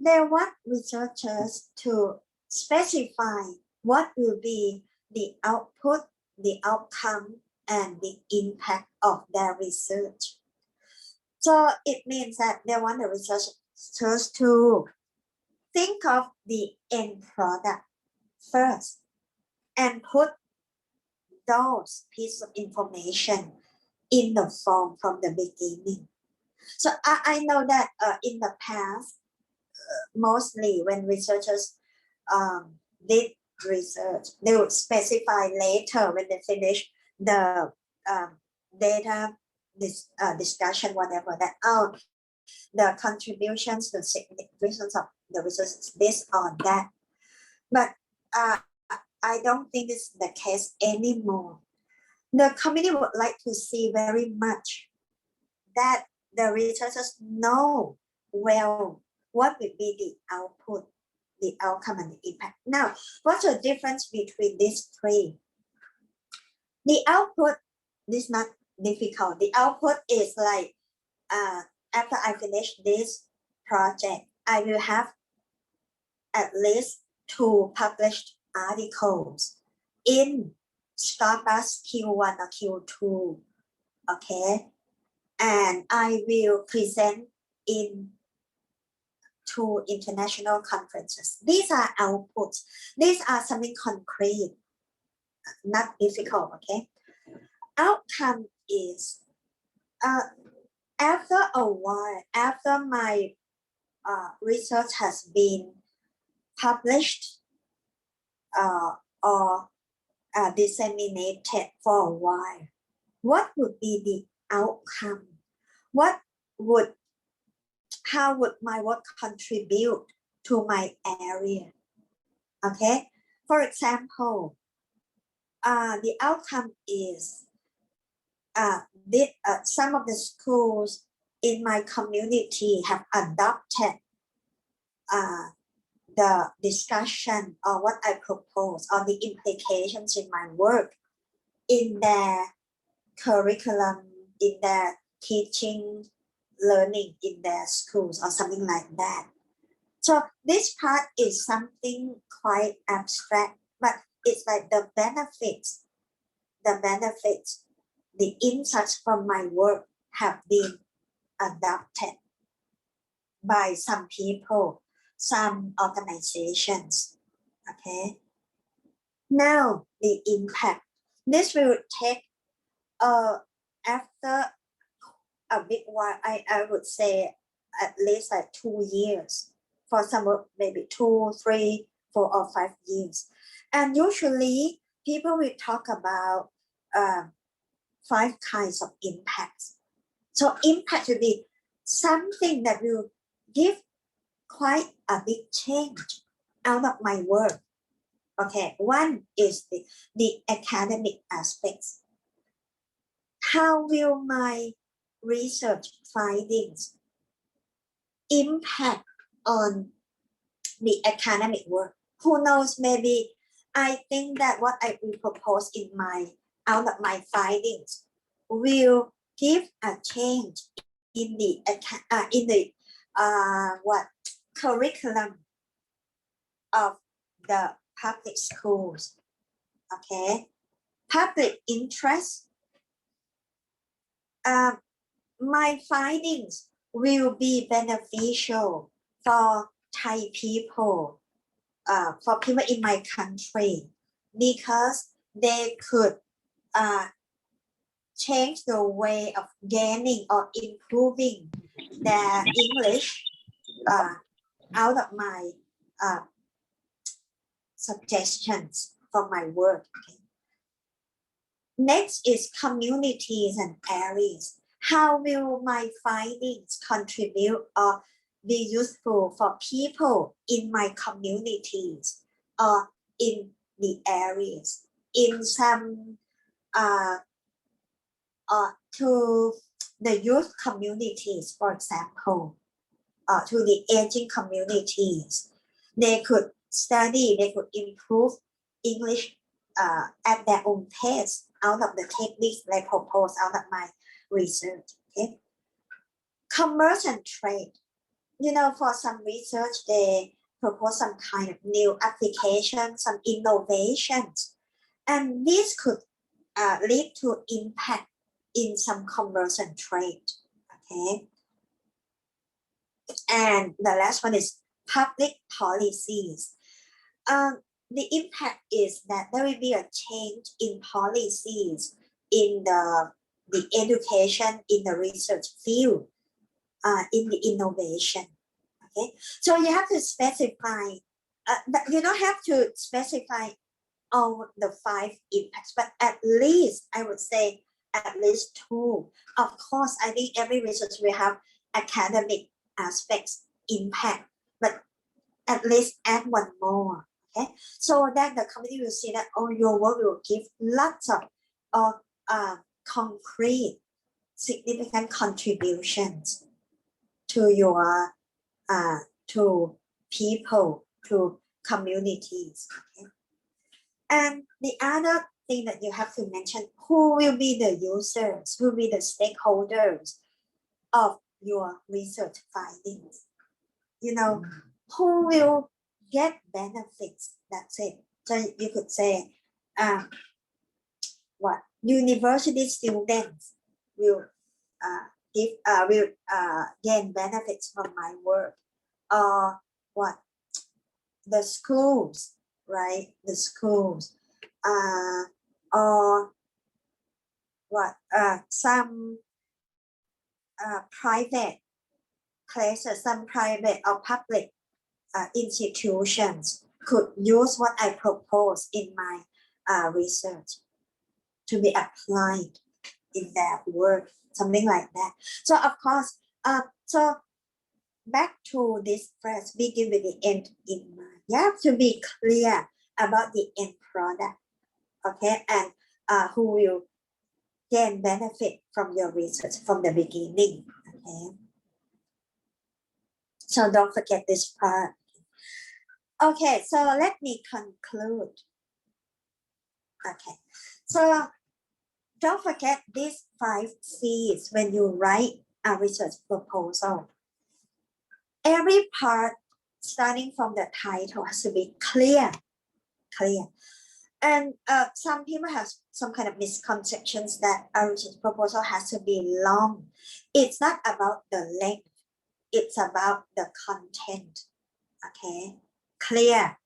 They want researchers to specify what will be the output, the outcome, and the impact of their research. So it means that they want the researchers to think of the end product first and put those pieces of information in the form from the beginning. So I know that in the past, mostly when researchers did research, they would specify later when they finish the data discussion, whatever, that the contributions, the significance of the research is this or that. But I don't think it's the case anymore. The committee would like to see very much that the researchers know well what will be the output, the outcome, and the impact. Now, what's the difference between these three? The output is not difficult. The output is like, after I finish this project, I will have at least 2 published articles in Scopus Q1 or Q2, okay? And I will present in 2 international conferences. These are outputs. These are something concrete, not difficult, okay? Outcome is, after a while, after my research has been published or disseminated for a while, what would be the outcome? How would my work contribute to my area? Okay, for example, the outcome is some of the schools in my community have adopted the discussion or what I propose on the implications in my work in their curriculum, in their teaching, learning in their schools or something like that. So this part is something quite abstract, but it's like the benefits, the insights from my work have been adopted by some people, some organizations, okay? Now the impact. This will take after a big while, I would say at least like 2 years. For some, maybe 2, 3, 4, or 5 years. And usually people will talk about 5 kinds of impacts. So impact will be something that will give quite a big change out of my work. Okay, one is the academic aspects. How will my research findings impact on the academic work? Who knows, maybe I think that what I will propose out of my findings will give a change in the curriculum of the public schools. Okay, public interest. My findings will be beneficial for Thai people, for people in my country. because they could change the way of gaining or improving their English out of my suggestions from my work. Okay. Next is communities and areas. How will my findings contribute or be useful for people in my communities or in the areas, in some to the youth communities, for example, to the aging communities. They could study, they could improve English at their own pace out of the techniques I propose out of my research. Okay? Commerce and trade. You know, for some research, they propose some kind of new application, some innovations, and this could lead to impact in some commerce and trade. Okay. And the last one is public policies. The impact is that there will be a change in policies in the education, in the research field, in the innovation. Okay, so you have to specify. You don't have to specify all the 5 impacts, but at least I would say at least 2. Of course, I think every research will have academic aspects impact, but at least add 1 more. Okay, so that the committee will see that your work will give lots of concrete, significant contributions to your to people, to communities. Okay? And the other thing that you have to mention, who will be the users, who will be the stakeholders of your research findings? You know, who will get benefits? That's it. So you could say, what university students will gain benefits from my work, or what the schools, right? The schools, or what some private places, some private or public institutions could use what I propose in my research to be applied in their work, something like that. So of course, so back to this phrase, begin with the end in mind. You have to be clear about the end product, okay, and who will gain benefit from your research from the beginning, okay. So don't forget this part. Okay, so let me conclude. Okay, so don't forget these 5 C's when you write a research proposal. Every part, starting from the title, has to be clear. And some people have some kind of misconceptions that a research proposal has to be long. It's not about the length. It's about the content. Okay, clear,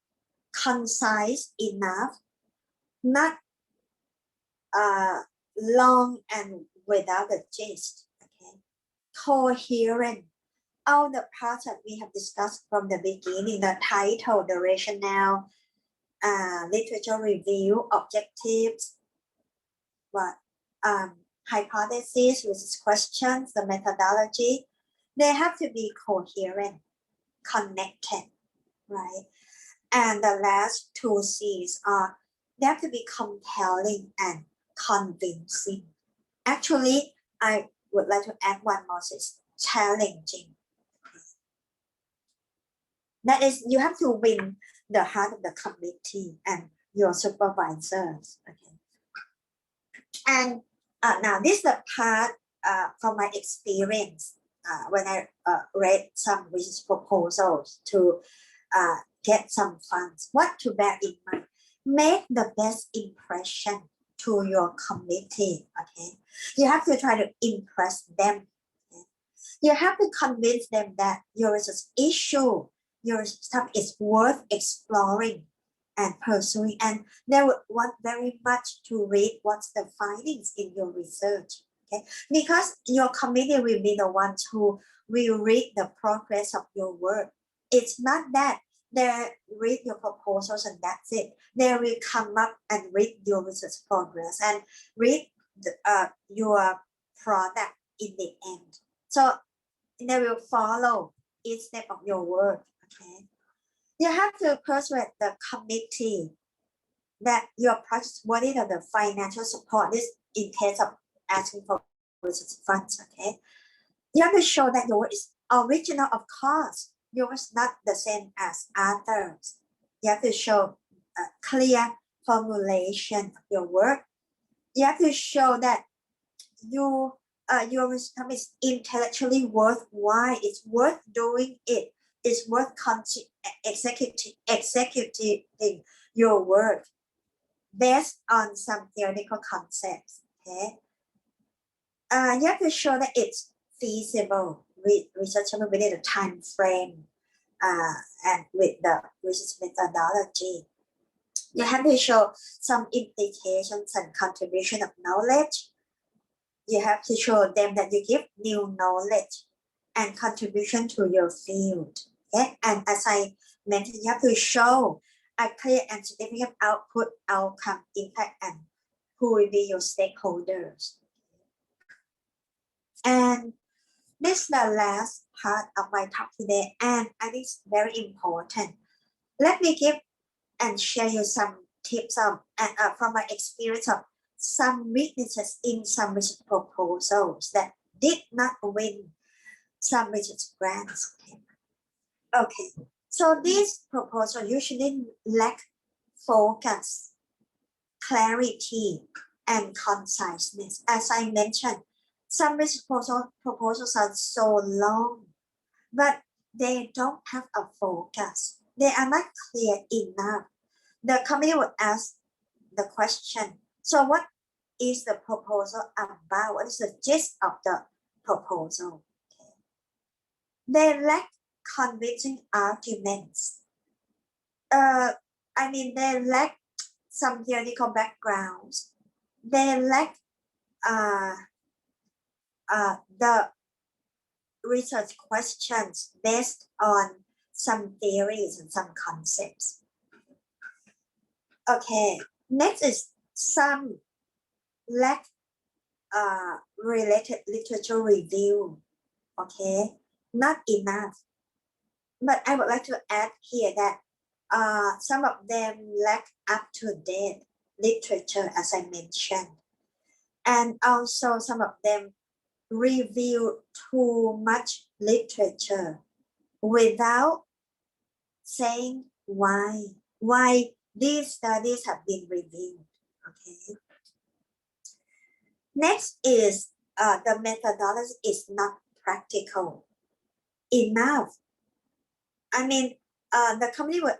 concise enough, not long and without a gist. Okay, coherent. All the parts that we have discussed from the beginning, the title, the rationale, literature review, objectives, hypothesis, which is questions, the methodology, they have to be coherent, connected, right? And the last 2 C's are, they have to be compelling and convincing. Actually, I would like to add 1 more, is challenging. That is, you have to win the heart of the committee and your supervisors. Okay. And now this is the part from my experience when I read some research proposals to get some funds. What to bear in mind? Make the best impression to your committee. Okay, you have to try to impress them. Okay? You have to convince them that your research issue, your stuff is worth exploring and pursuing, and they would want very much to read what's the findings in your research. Okay, because your committee will be the ones who will read the progress of your work. It's not that they read your proposals and that's it. They will come up and read your research progress and read your product in the end. So they will follow each step of your work. Okay, you have to persuade the committee that your project is worthy of the financial support. This in case of asking for research funds. Okay, you have to show that your work is original. Of course, yours is not the same as others. You have to show a clear formulation of your work. You have to show that your wisdom is intellectually worthwhile. It's worth doing it. It's worth executing your work based on some theoretical concepts. Okay, you have to show that it's feasible, researchable within the time frame, and with the research methodology. You have to show some implications and contribution of knowledge. You have to show them that you give new knowledge and contribution to your field. Okay? And as I mentioned, you have to show a clear and significant output, outcome, impact, and who will be your stakeholders. And this is the last part of my talk today, and I think it's very important. Let me give and share you some tips from my experience of some weaknesses in some research proposals that did not win some research grants. Okay, so these proposals usually lack focus, clarity, and conciseness. As I mentioned, some research proposals are so long, but they don't have a focus. They are not clear enough. The committee would ask the question, so what is the proposal about? What is the gist of the proposal? Okay. They lack convincing arguments. They lack some theoretical backgrounds. They lack the research questions based on some theories and some concepts. Okay, next is some lack related literature review. Okay, not enough. But I would like to add here that some of them lack up-to-date literature, as I mentioned. And also some of them review too much literature without saying why these studies have been reviewed. Okay. Next is the methodology is not practical enough. The company would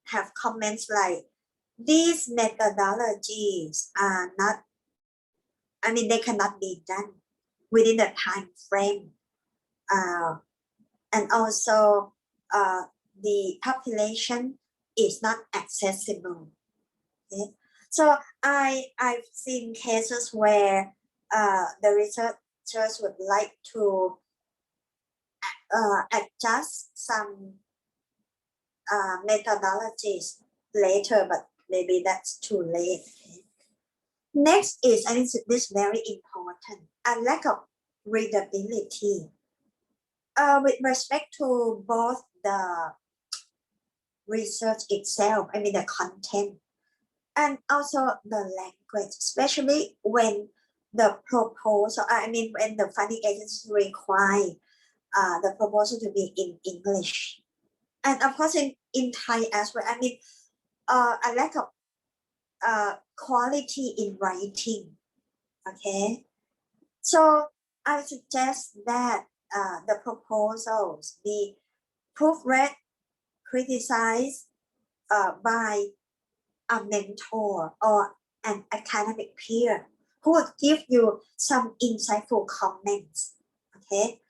have comments like, these methodologies are not, they cannot be done within the time frame. And also the population is not accessible. Okay? So I've seen cases where the researchers would like to adjust some methodologies later, but maybe that's too late. Okay? Next is, I think this is very important, a lack of readability. With respect to both the research itself, the content, and also the language, especially when the proposal, when the funding agencies require the proposal to be in English. And of course in Thai as well, a lack of quality in writing. Okay, so I suggest that the proposals be proofread, criticized by a mentor or an academic peer who would give you some insightful comments. Okay,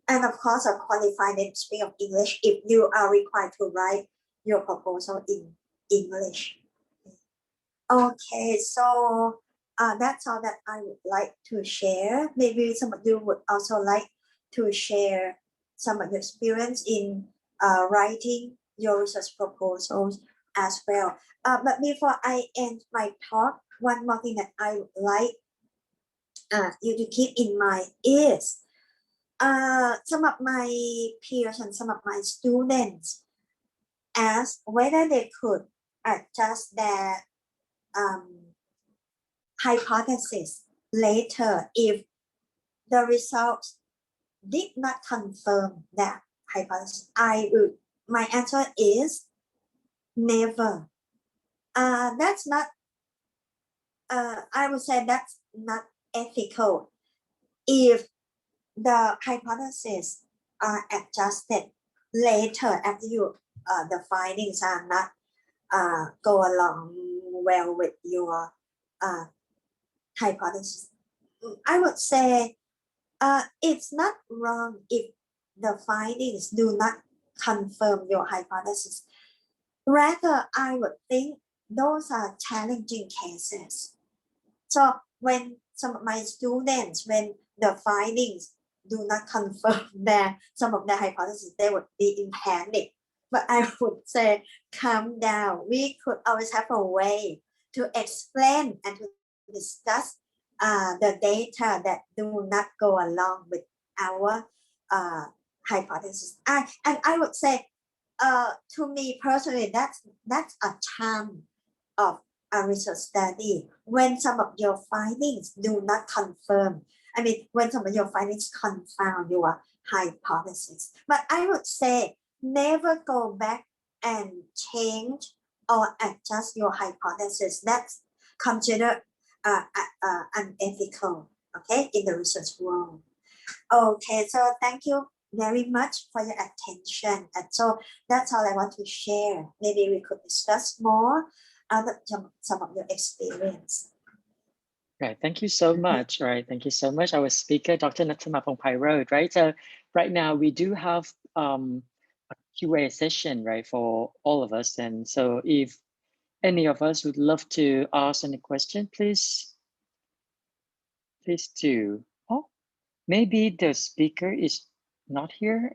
and of course a qualified native speaker of English if you are required to write your proposal in English. Okay, so that's all that I would like to share. Maybe some of you would also like to share some of your experience in writing your research proposals as well. But before I end my talk, one more thing that I would like you to keep in mind is some of my peers and some of my students asked whether they could adjust their hypothesis later if the results did not confirm that hypothesis. My answer is never. That's not, I would say that's not ethical. If the hypotheses are adjusted later after the findings are not go along well with your hypothesis, I would say it's not wrong if the findings do not confirm your hypothesis. Rather, I would think those are challenging cases. So when some of my students, when the findings do not confirm some of their hypotheses, they would be in panic. But I would say, calm down. We could always have a way to explain and to discuss the data that do not go along with our hypothesis. And I would say, to me personally, that's a charm of a research study. When some of your findings do not confirm, I mean, when some of your findings confound your hypothesis. But I would say, never go back and change or adjust your hypothesis. That's considered unethical, okay, in the research world. Okay, so thank you very much for your attention. And so that's all I want to share. Maybe we could discuss more about some of your experience. Right, thank you so much. All right, thank you so much. Our speaker, Dr. Nattama Pongpairoj, right? So right now we do have a Q&A session, right, for all of us. And so if any of us would love to ask any question, please do. Oh, maybe the speaker is not here.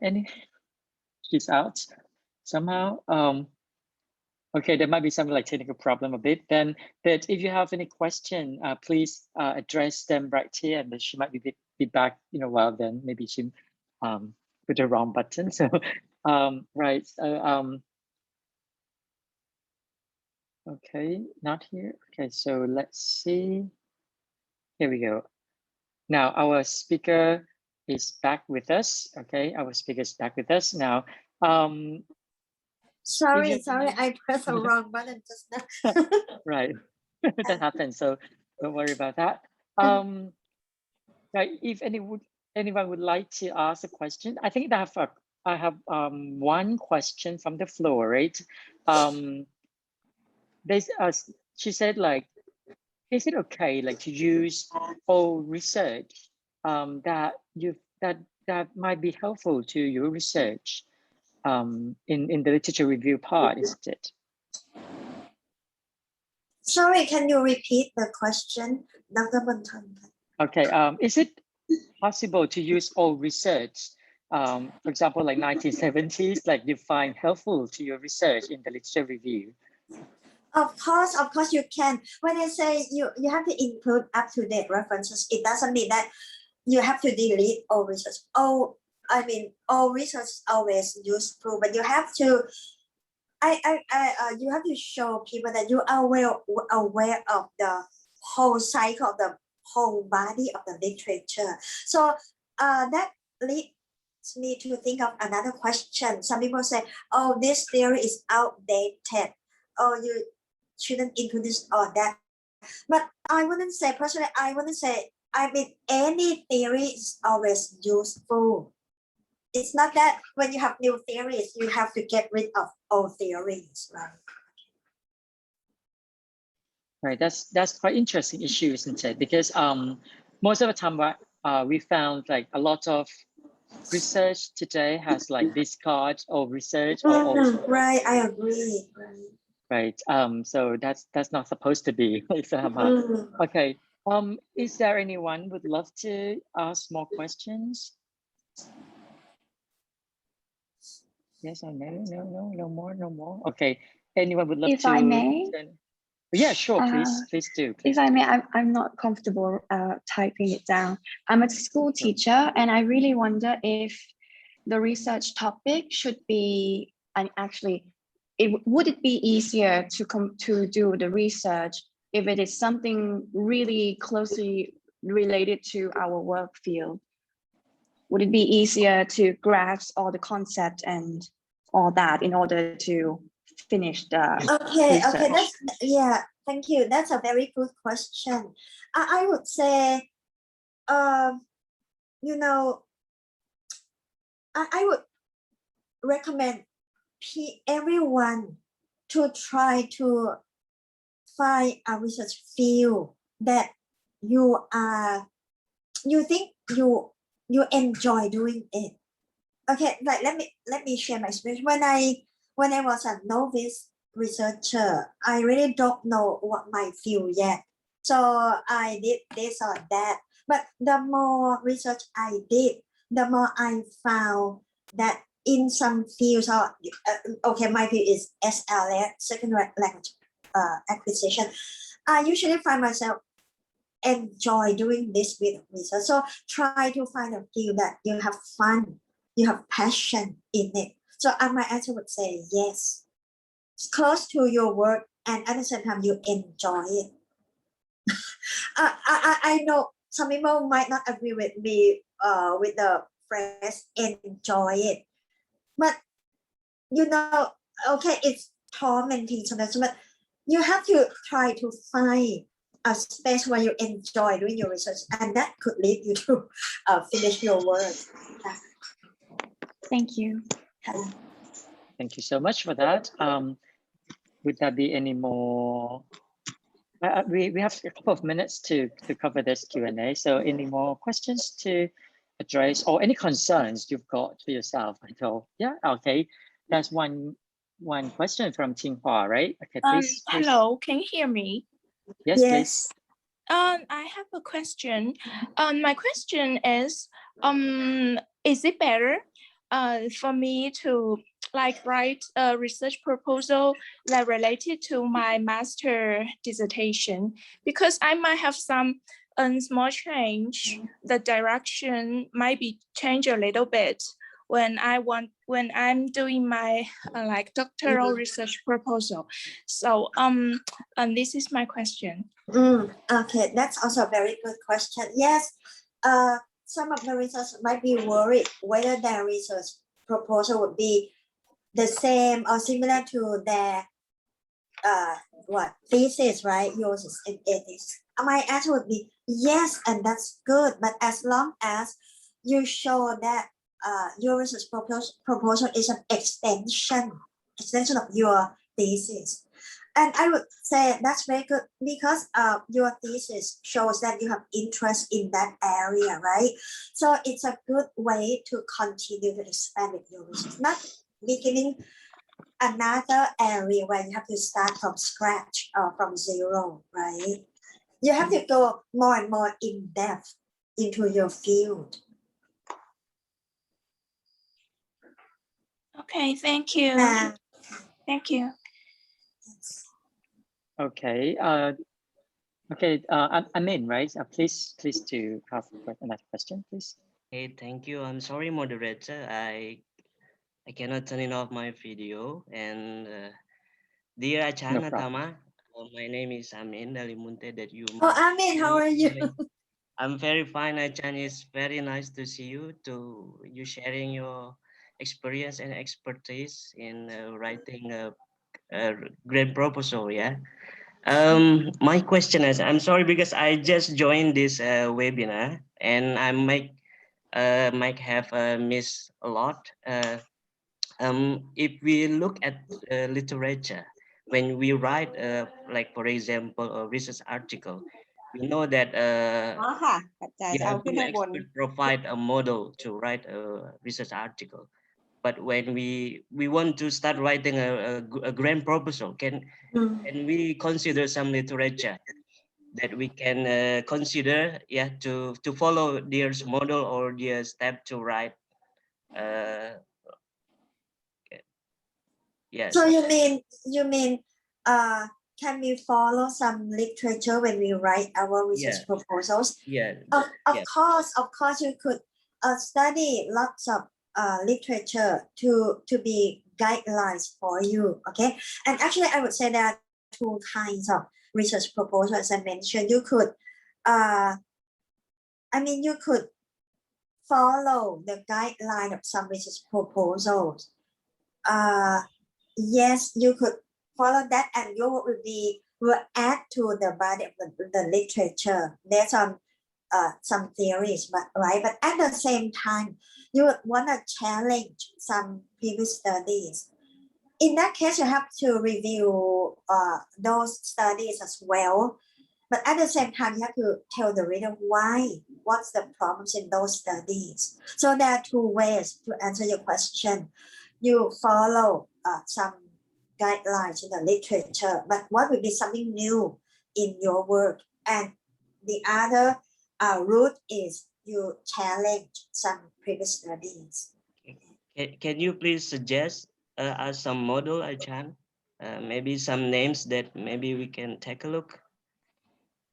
He's out somehow. Okay, there might be some like technical problem a bit then, but if you have any question, please address them right here, and then she might be back in a while. Then maybe she put the wrong button. So right, so okay, not here. Okay, so let's see. Here we go. Now our speaker is back with us. Okay, our speaker is back with us now. Sorry, I pressed the wrong button just now. Right, that happens. So don't worry about that. Right, if anyone would like to ask a question, I think that I have one question from the floor, right? She said, like, is it okay, like, to use old research that might be helpful to your research in the literature review part, isn't it? Sorry, can you repeat the question, Dr. Bunton? Okay, is it possible to use old research, for example, like 1970s, like you find helpful to your research in the literature review? Of course you can. When I say you have to include up-to-date references, it doesn't mean that you have to delete all research. All research is always useful, but you have to you have to show people that you are well aware of the whole cycle, of the whole body of the literature. So that leads me to think of another question. Some people say, oh, this theory is outdated. Oh, you shouldn't include this or that. But I wouldn't say, personally, any theory is always useful. It's not that when you have new theories, you have to get rid of old theories, right? Right, that's quite interesting issue, isn't it? Because most of the time we found like a lot of research today has like Discord or research or also Right, I agree. right. So that's not supposed to be. Mm. Okay. Is there anyone would love to ask more questions? Yes or no? No more. Okay. Anyone would love If to? I may? Yeah, sure. Please do. If I may, I'm not comfortable typing it down. I'm a school teacher, and I really wonder if the research topic should be, and actually, would it be easier to do the research if it is something really closely related to our work field? Would it be easier to grasp all the concept and all that in order to finish the Okay, thank you. That's a very good question. I would say, you know, I would recommend everyone to try to find a research field that you think you enjoy doing it. Okay, like let me share my experience. When I was a novice researcher, I really don't know what my field yet. So I did this or that. But the more research I did, the more I found that in some fields, okay, my field is SLS, secondary language acquisition. I usually find myself enjoy doing this with research. So try to find a field that you have fun, you have passion in it. So my answer would say yes. It's close to your work, and at the same time you enjoy it. I know some people might not agree with me with the phrase enjoy it, but okay, it's tormenting sometimes, but you have to try to find a space where you enjoy doing your research, and that could lead you to finish your work. Thank you. Thank you so much for that. Would there be any more? We have a couple of minutes to cover this Q&A. So any more questions to address or any concerns you've got for yourself? So yeah, okay. That's one question from Tsinghua, right? Okay, please. Hello, can you hear me? Yes, please. I have a question. My question is it better for me to write a research proposal that related to my master dissertation, because I might have some small change. The direction might be changed a little bit when I'm doing my doctoral research proposal. So this is my question. Okay, that's also a very good question. Yes, some of the researchers might be worried whether their research proposal would be the same or similar to their thesis, right? Yours in ethics. My answer would be yes, and that's good. But as long as you show that your research proposal is an extension of your thesis, and I would say that's very good because your thesis shows that you have interest in that area, right? So it's a good way to continue to expand your research, not beginning another area where you have to start from scratch or from zero, right? You have to go more and more in depth into your field. Okay, thank you. Thank you. Okay. Okay. Amin, right? Please to have another question, please. Hey, thank you. I'm sorry, moderator. I cannot turn off my video. And dear Achan Nattama, my name is Amin Dalimunte. That you. Oh, Amin, how are you? I'm very fine, Achan. It's very nice to see you. To you sharing your experience and expertise in writing a great proposal. Yeah. My question is, I'm sorry because I just joined this webinar and I might have missed a lot. If we look at literature, when we write, like for example, a research article, we know that อ๋อค่ะปัจจัย yeah, จะเอาขึ้น good ข้างบน expert provide a model to write a research article. But when we want to start writing a grand proposal, can we consider some literature that we can consider, yeah, to follow their model or their step to write? Yes. So you mean can we follow some literature when we write our research proposals? Yeah. Of course you could study lots of literature to be guidelines for you. Okay, and actually I would say there are two kinds of research proposals. As I mentioned, you could you could follow the guideline of some research proposals. Yes, you could follow that, and you will add to the body of the literature based on some theories, but at the same time, you would want to challenge some previous studies. In that case, you have to review those studies as well. But at the same time, you have to tell the reader what's the problems in those studies. So there are two ways to answer your question. You follow some guidelines in the literature, but what would be something new in your work? And the other route is you challenge some previous studies. Can you please suggest us some model, Ajahn? Maybe some names that maybe we can take a look.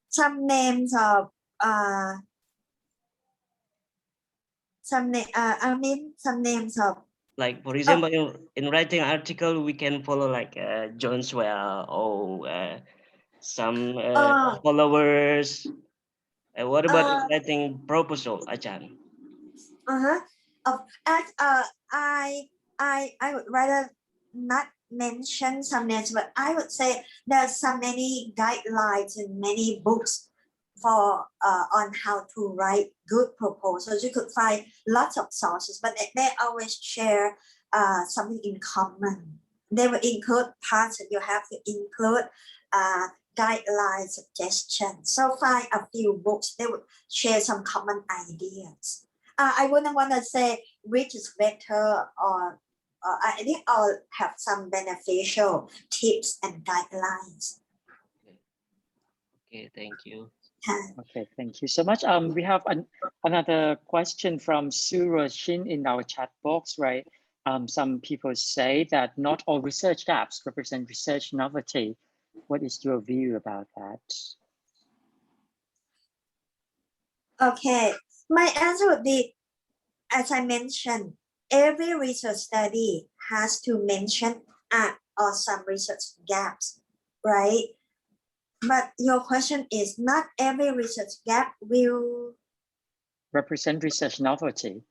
Some names of some names of, like for example, in writing article, we can follow like Joneswell or some followers. What about writing proposal, Ajahn? I would rather not mention some names, but I would say there's so many guidelines and many books for on how to write good proposals. You could find lots of sources, but they always share something in common. They will include parts that you have to include, guidelines, suggestions. So find a few books, they would share some common ideas. I wouldn't want to say which is better, or I think all have some beneficial tips and guidelines. Okay, thank you. Okay, thank you so much. We have another question from Surashin in our chat box, right? Some people say that not all research gaps represent research novelty. What is your view about that? Okay, my answer would be, as I mentioned, every research study has to mention or some research gaps, right? But your question is not every research gap will represent research novelty.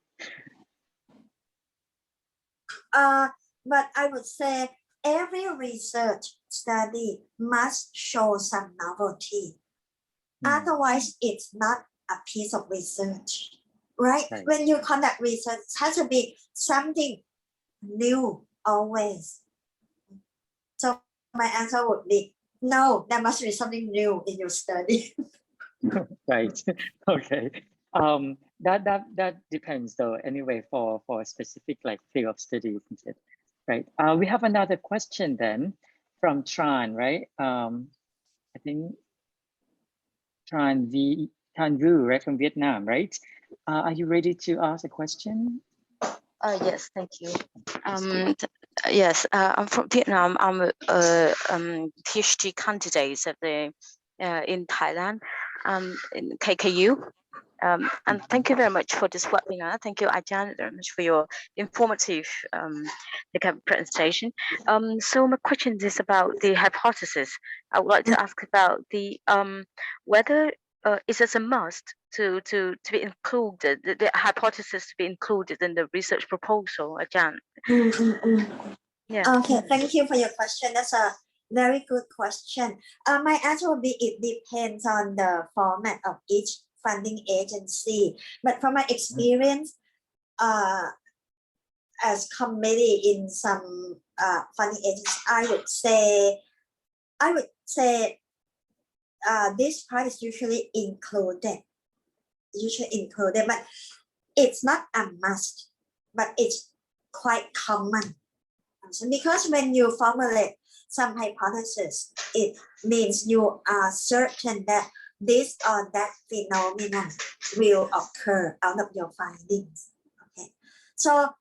But I would say every research study must show some novelty. Otherwise, it's not a piece of research, right? When you conduct research, it has to be something new always. So my answer would be no, there must be something new in your study. Right. Okay. That depends though. Anyway, for a specific like field of study, isn't it? Right. We have another question then from Tran, right? I think Tran Vu, right, from Vietnam, right? Are you ready to ask a question? Yes, thank you. Yes, I'm from Vietnam. I'm a PhD candidate in Thailand, in KKU. And thank you very much for this webinar. Thank you, Ajahn, very much for your informative presentation. So my question is about the hypothesis. I would like to ask about the whether is it a must to be included, the hypothesis to be included in the research proposal, Ajahn? Yeah. Okay, thank you for your question. That's a very good question. My answer will be it depends on the format of each funding agency. But from my experience, as committee in some funding agencies, I would say this part is usually included, but it's not a must, but it's quite common. Because when you formulate some hypothesis, it means you are certain that this or that phenomenon will occur out of your findings. Okay, so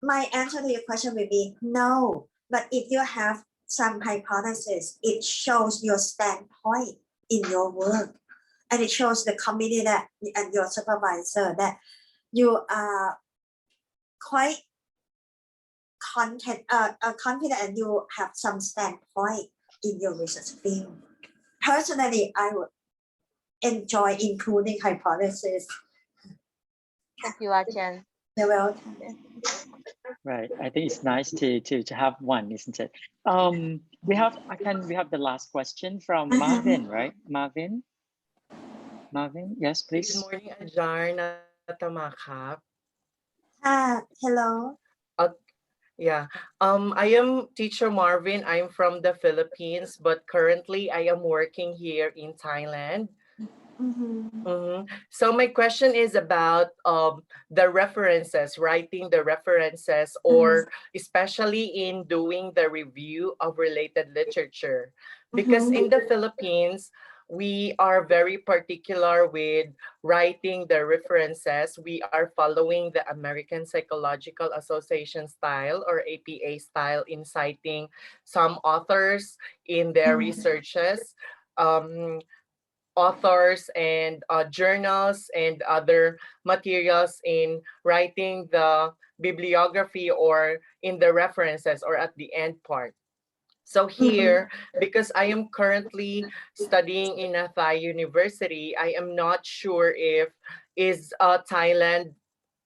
my answer to your question will be no. But if you have some hypothesis, it shows your standpoint in your work, and it shows the committee that and your supervisor that you are quite confident and you have some standpoint in your research field. Personally, I would enjoy including hypotheses. Thank you, Ajahn. You're welcome. Right. I think it's nice to have one, isn't it? We have the last question from Marvin, right? Marvin, yes, please. Good morning, Ajahn. Nattamaครับ Hello. Yeah. I am teacher Marvin. I'm from the Philippines, but currently I am working here in Thailand. So my question is about the references, writing the references, or especially in doing the review of related literature. Because in the Philippines, we are very particular with writing the references. We are following the American Psychological Association style, or APA style, in citing some authors in their researches. Authors and journals and other materials in writing the bibliography or in the references or at the end part. So here, because I am currently studying in a Thai university, I am not sure if is Thailand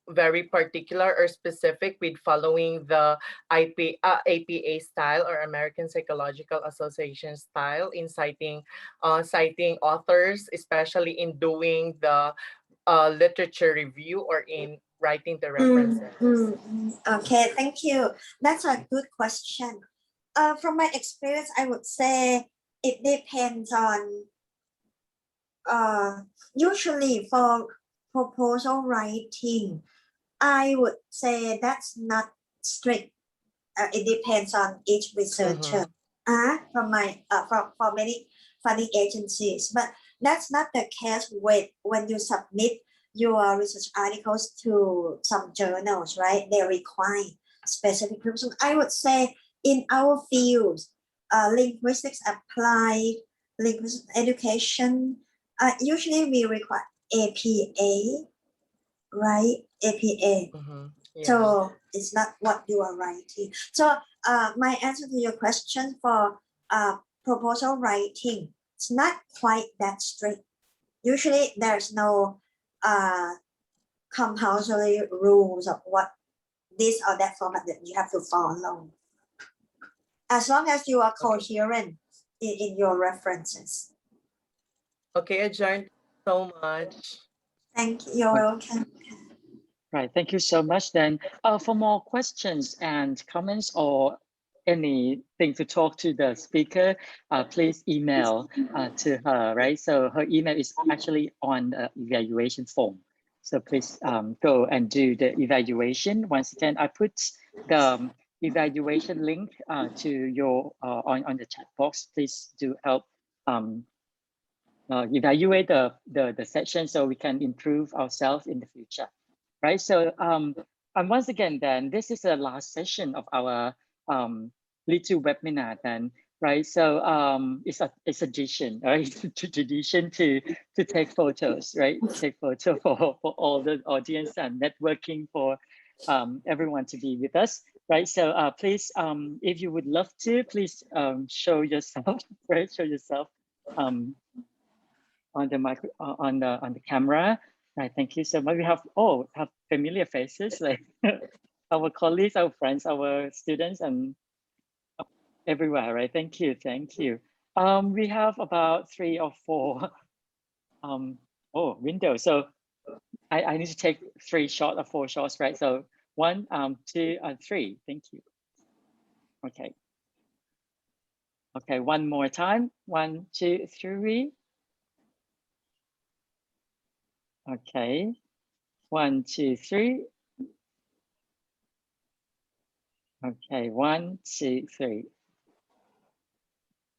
very particular or specific with following the APA style, or American Psychological Association style, in citing authors, especially in doing the literature review or in writing the references. Okay, thank you. That's a good question. From my experience, I would say it depends on, usually for proposal writing, I would say that's not strict. It depends on each researcher. From my for many funding agencies, but that's not the case when you submit your research articles to some journals, right? They require specific proposal. I would say in our fields, linguistics applied, linguistic education, usually we require APA, right? APA. Yeah. So it's not what you are writing. So my answer to your question for proposal writing, it's not quite that strict. Usually there's no compulsory rules of what this or that format that you have to follow. As long as you are coherent in your references. Okay, Ajahn, so much. Thank you. You're welcome. Right, thank you so much. Then for more questions and comments or anything to talk to the speaker, please email to her, right? So her email is actually on the evaluation form. So please go and do the evaluation. Once again, I put the evaluation link to your on the chat box. Please do help evaluate the session so we can improve ourselves in the future. Right, so and once again, then this is the last session of our LITU webinar. Then, right, so it's a tradition, right? It's a tradition to take photos, right? Take photo for all the audience and networking for everyone to be with us, right? So please, if you would love to, please show yourself, right? Show yourself on the micro on the camera. Right, thank you so much. We have familiar faces, like our colleagues, our friends, our students, and everywhere, right? Thank you. We have about 3 or 4 windows. So I need to take 3 shots or 4 shots, right? So 1, 2, and 3. Thank you. Okay. Okay, one more time. 1, 2, 3. Okay, 1, 2, 3. Okay, 1, 2, 3.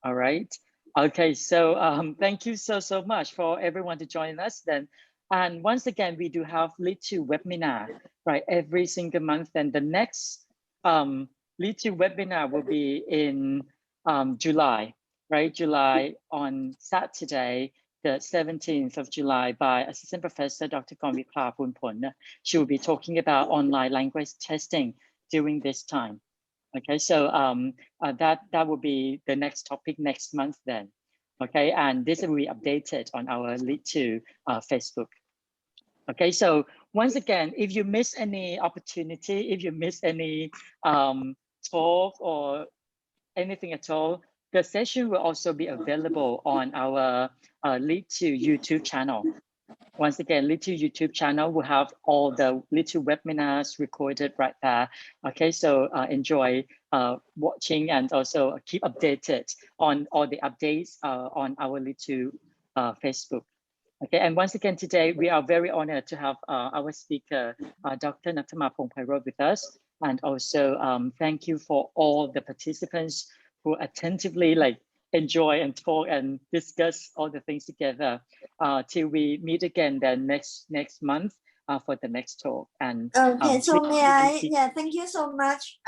All right. Okay, so thank you so much for everyone to join us then. And once again, we do have LITU webinar, right, every single month. And the next LITU webinar will be in July, right? July on Saturday, the 17th of July by Assistant Professor Dr. Konvipa Punpon. She will be talking about online language testing during this time. Okay, so that will be the next topic next month then. Okay, and this will be updated on our LITU Facebook. Okay, so once again, if you miss any opportunity, if you miss any talk or anything at all, the session will also be available on our LITU YouTube channel. Once again, LITU YouTube channel will have all the LITU webinars recorded right there. Okay, so enjoy watching and also keep updated on all the updates on our LITU Facebook. Okay, and once again today, we are very honored to have our speaker, Dr. Nattama Pongpairoj with us. And also thank you for all the participants who attentively enjoy and talk and discuss all the things together till we meet again then next month for the next talk. And okay, so may I thank you so much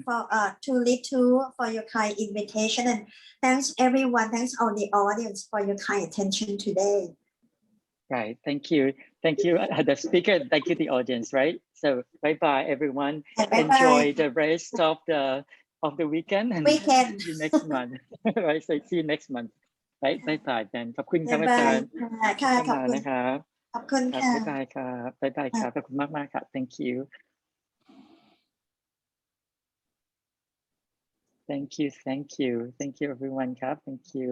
for to LITU for your kind invitation, and thanks everyone, thanks all the audience for your kind attention today. Right, thank you the speaker, thank you the audience, right? So bye everyone. Enjoy the rest of the weekend and see you next month. Right, so see you next month. Right, bye then ขอบคุณครับอาจารย์ ค่ะขอบคุณ นะครับ ขอบคุณค่ะ บ๊ายบายครับบ๊ายบายครับขอบคุณมากครับ thank you everyone ครับ thank you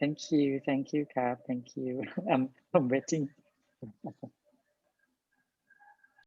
Thank you. Thank youครับ thank you I'm waiting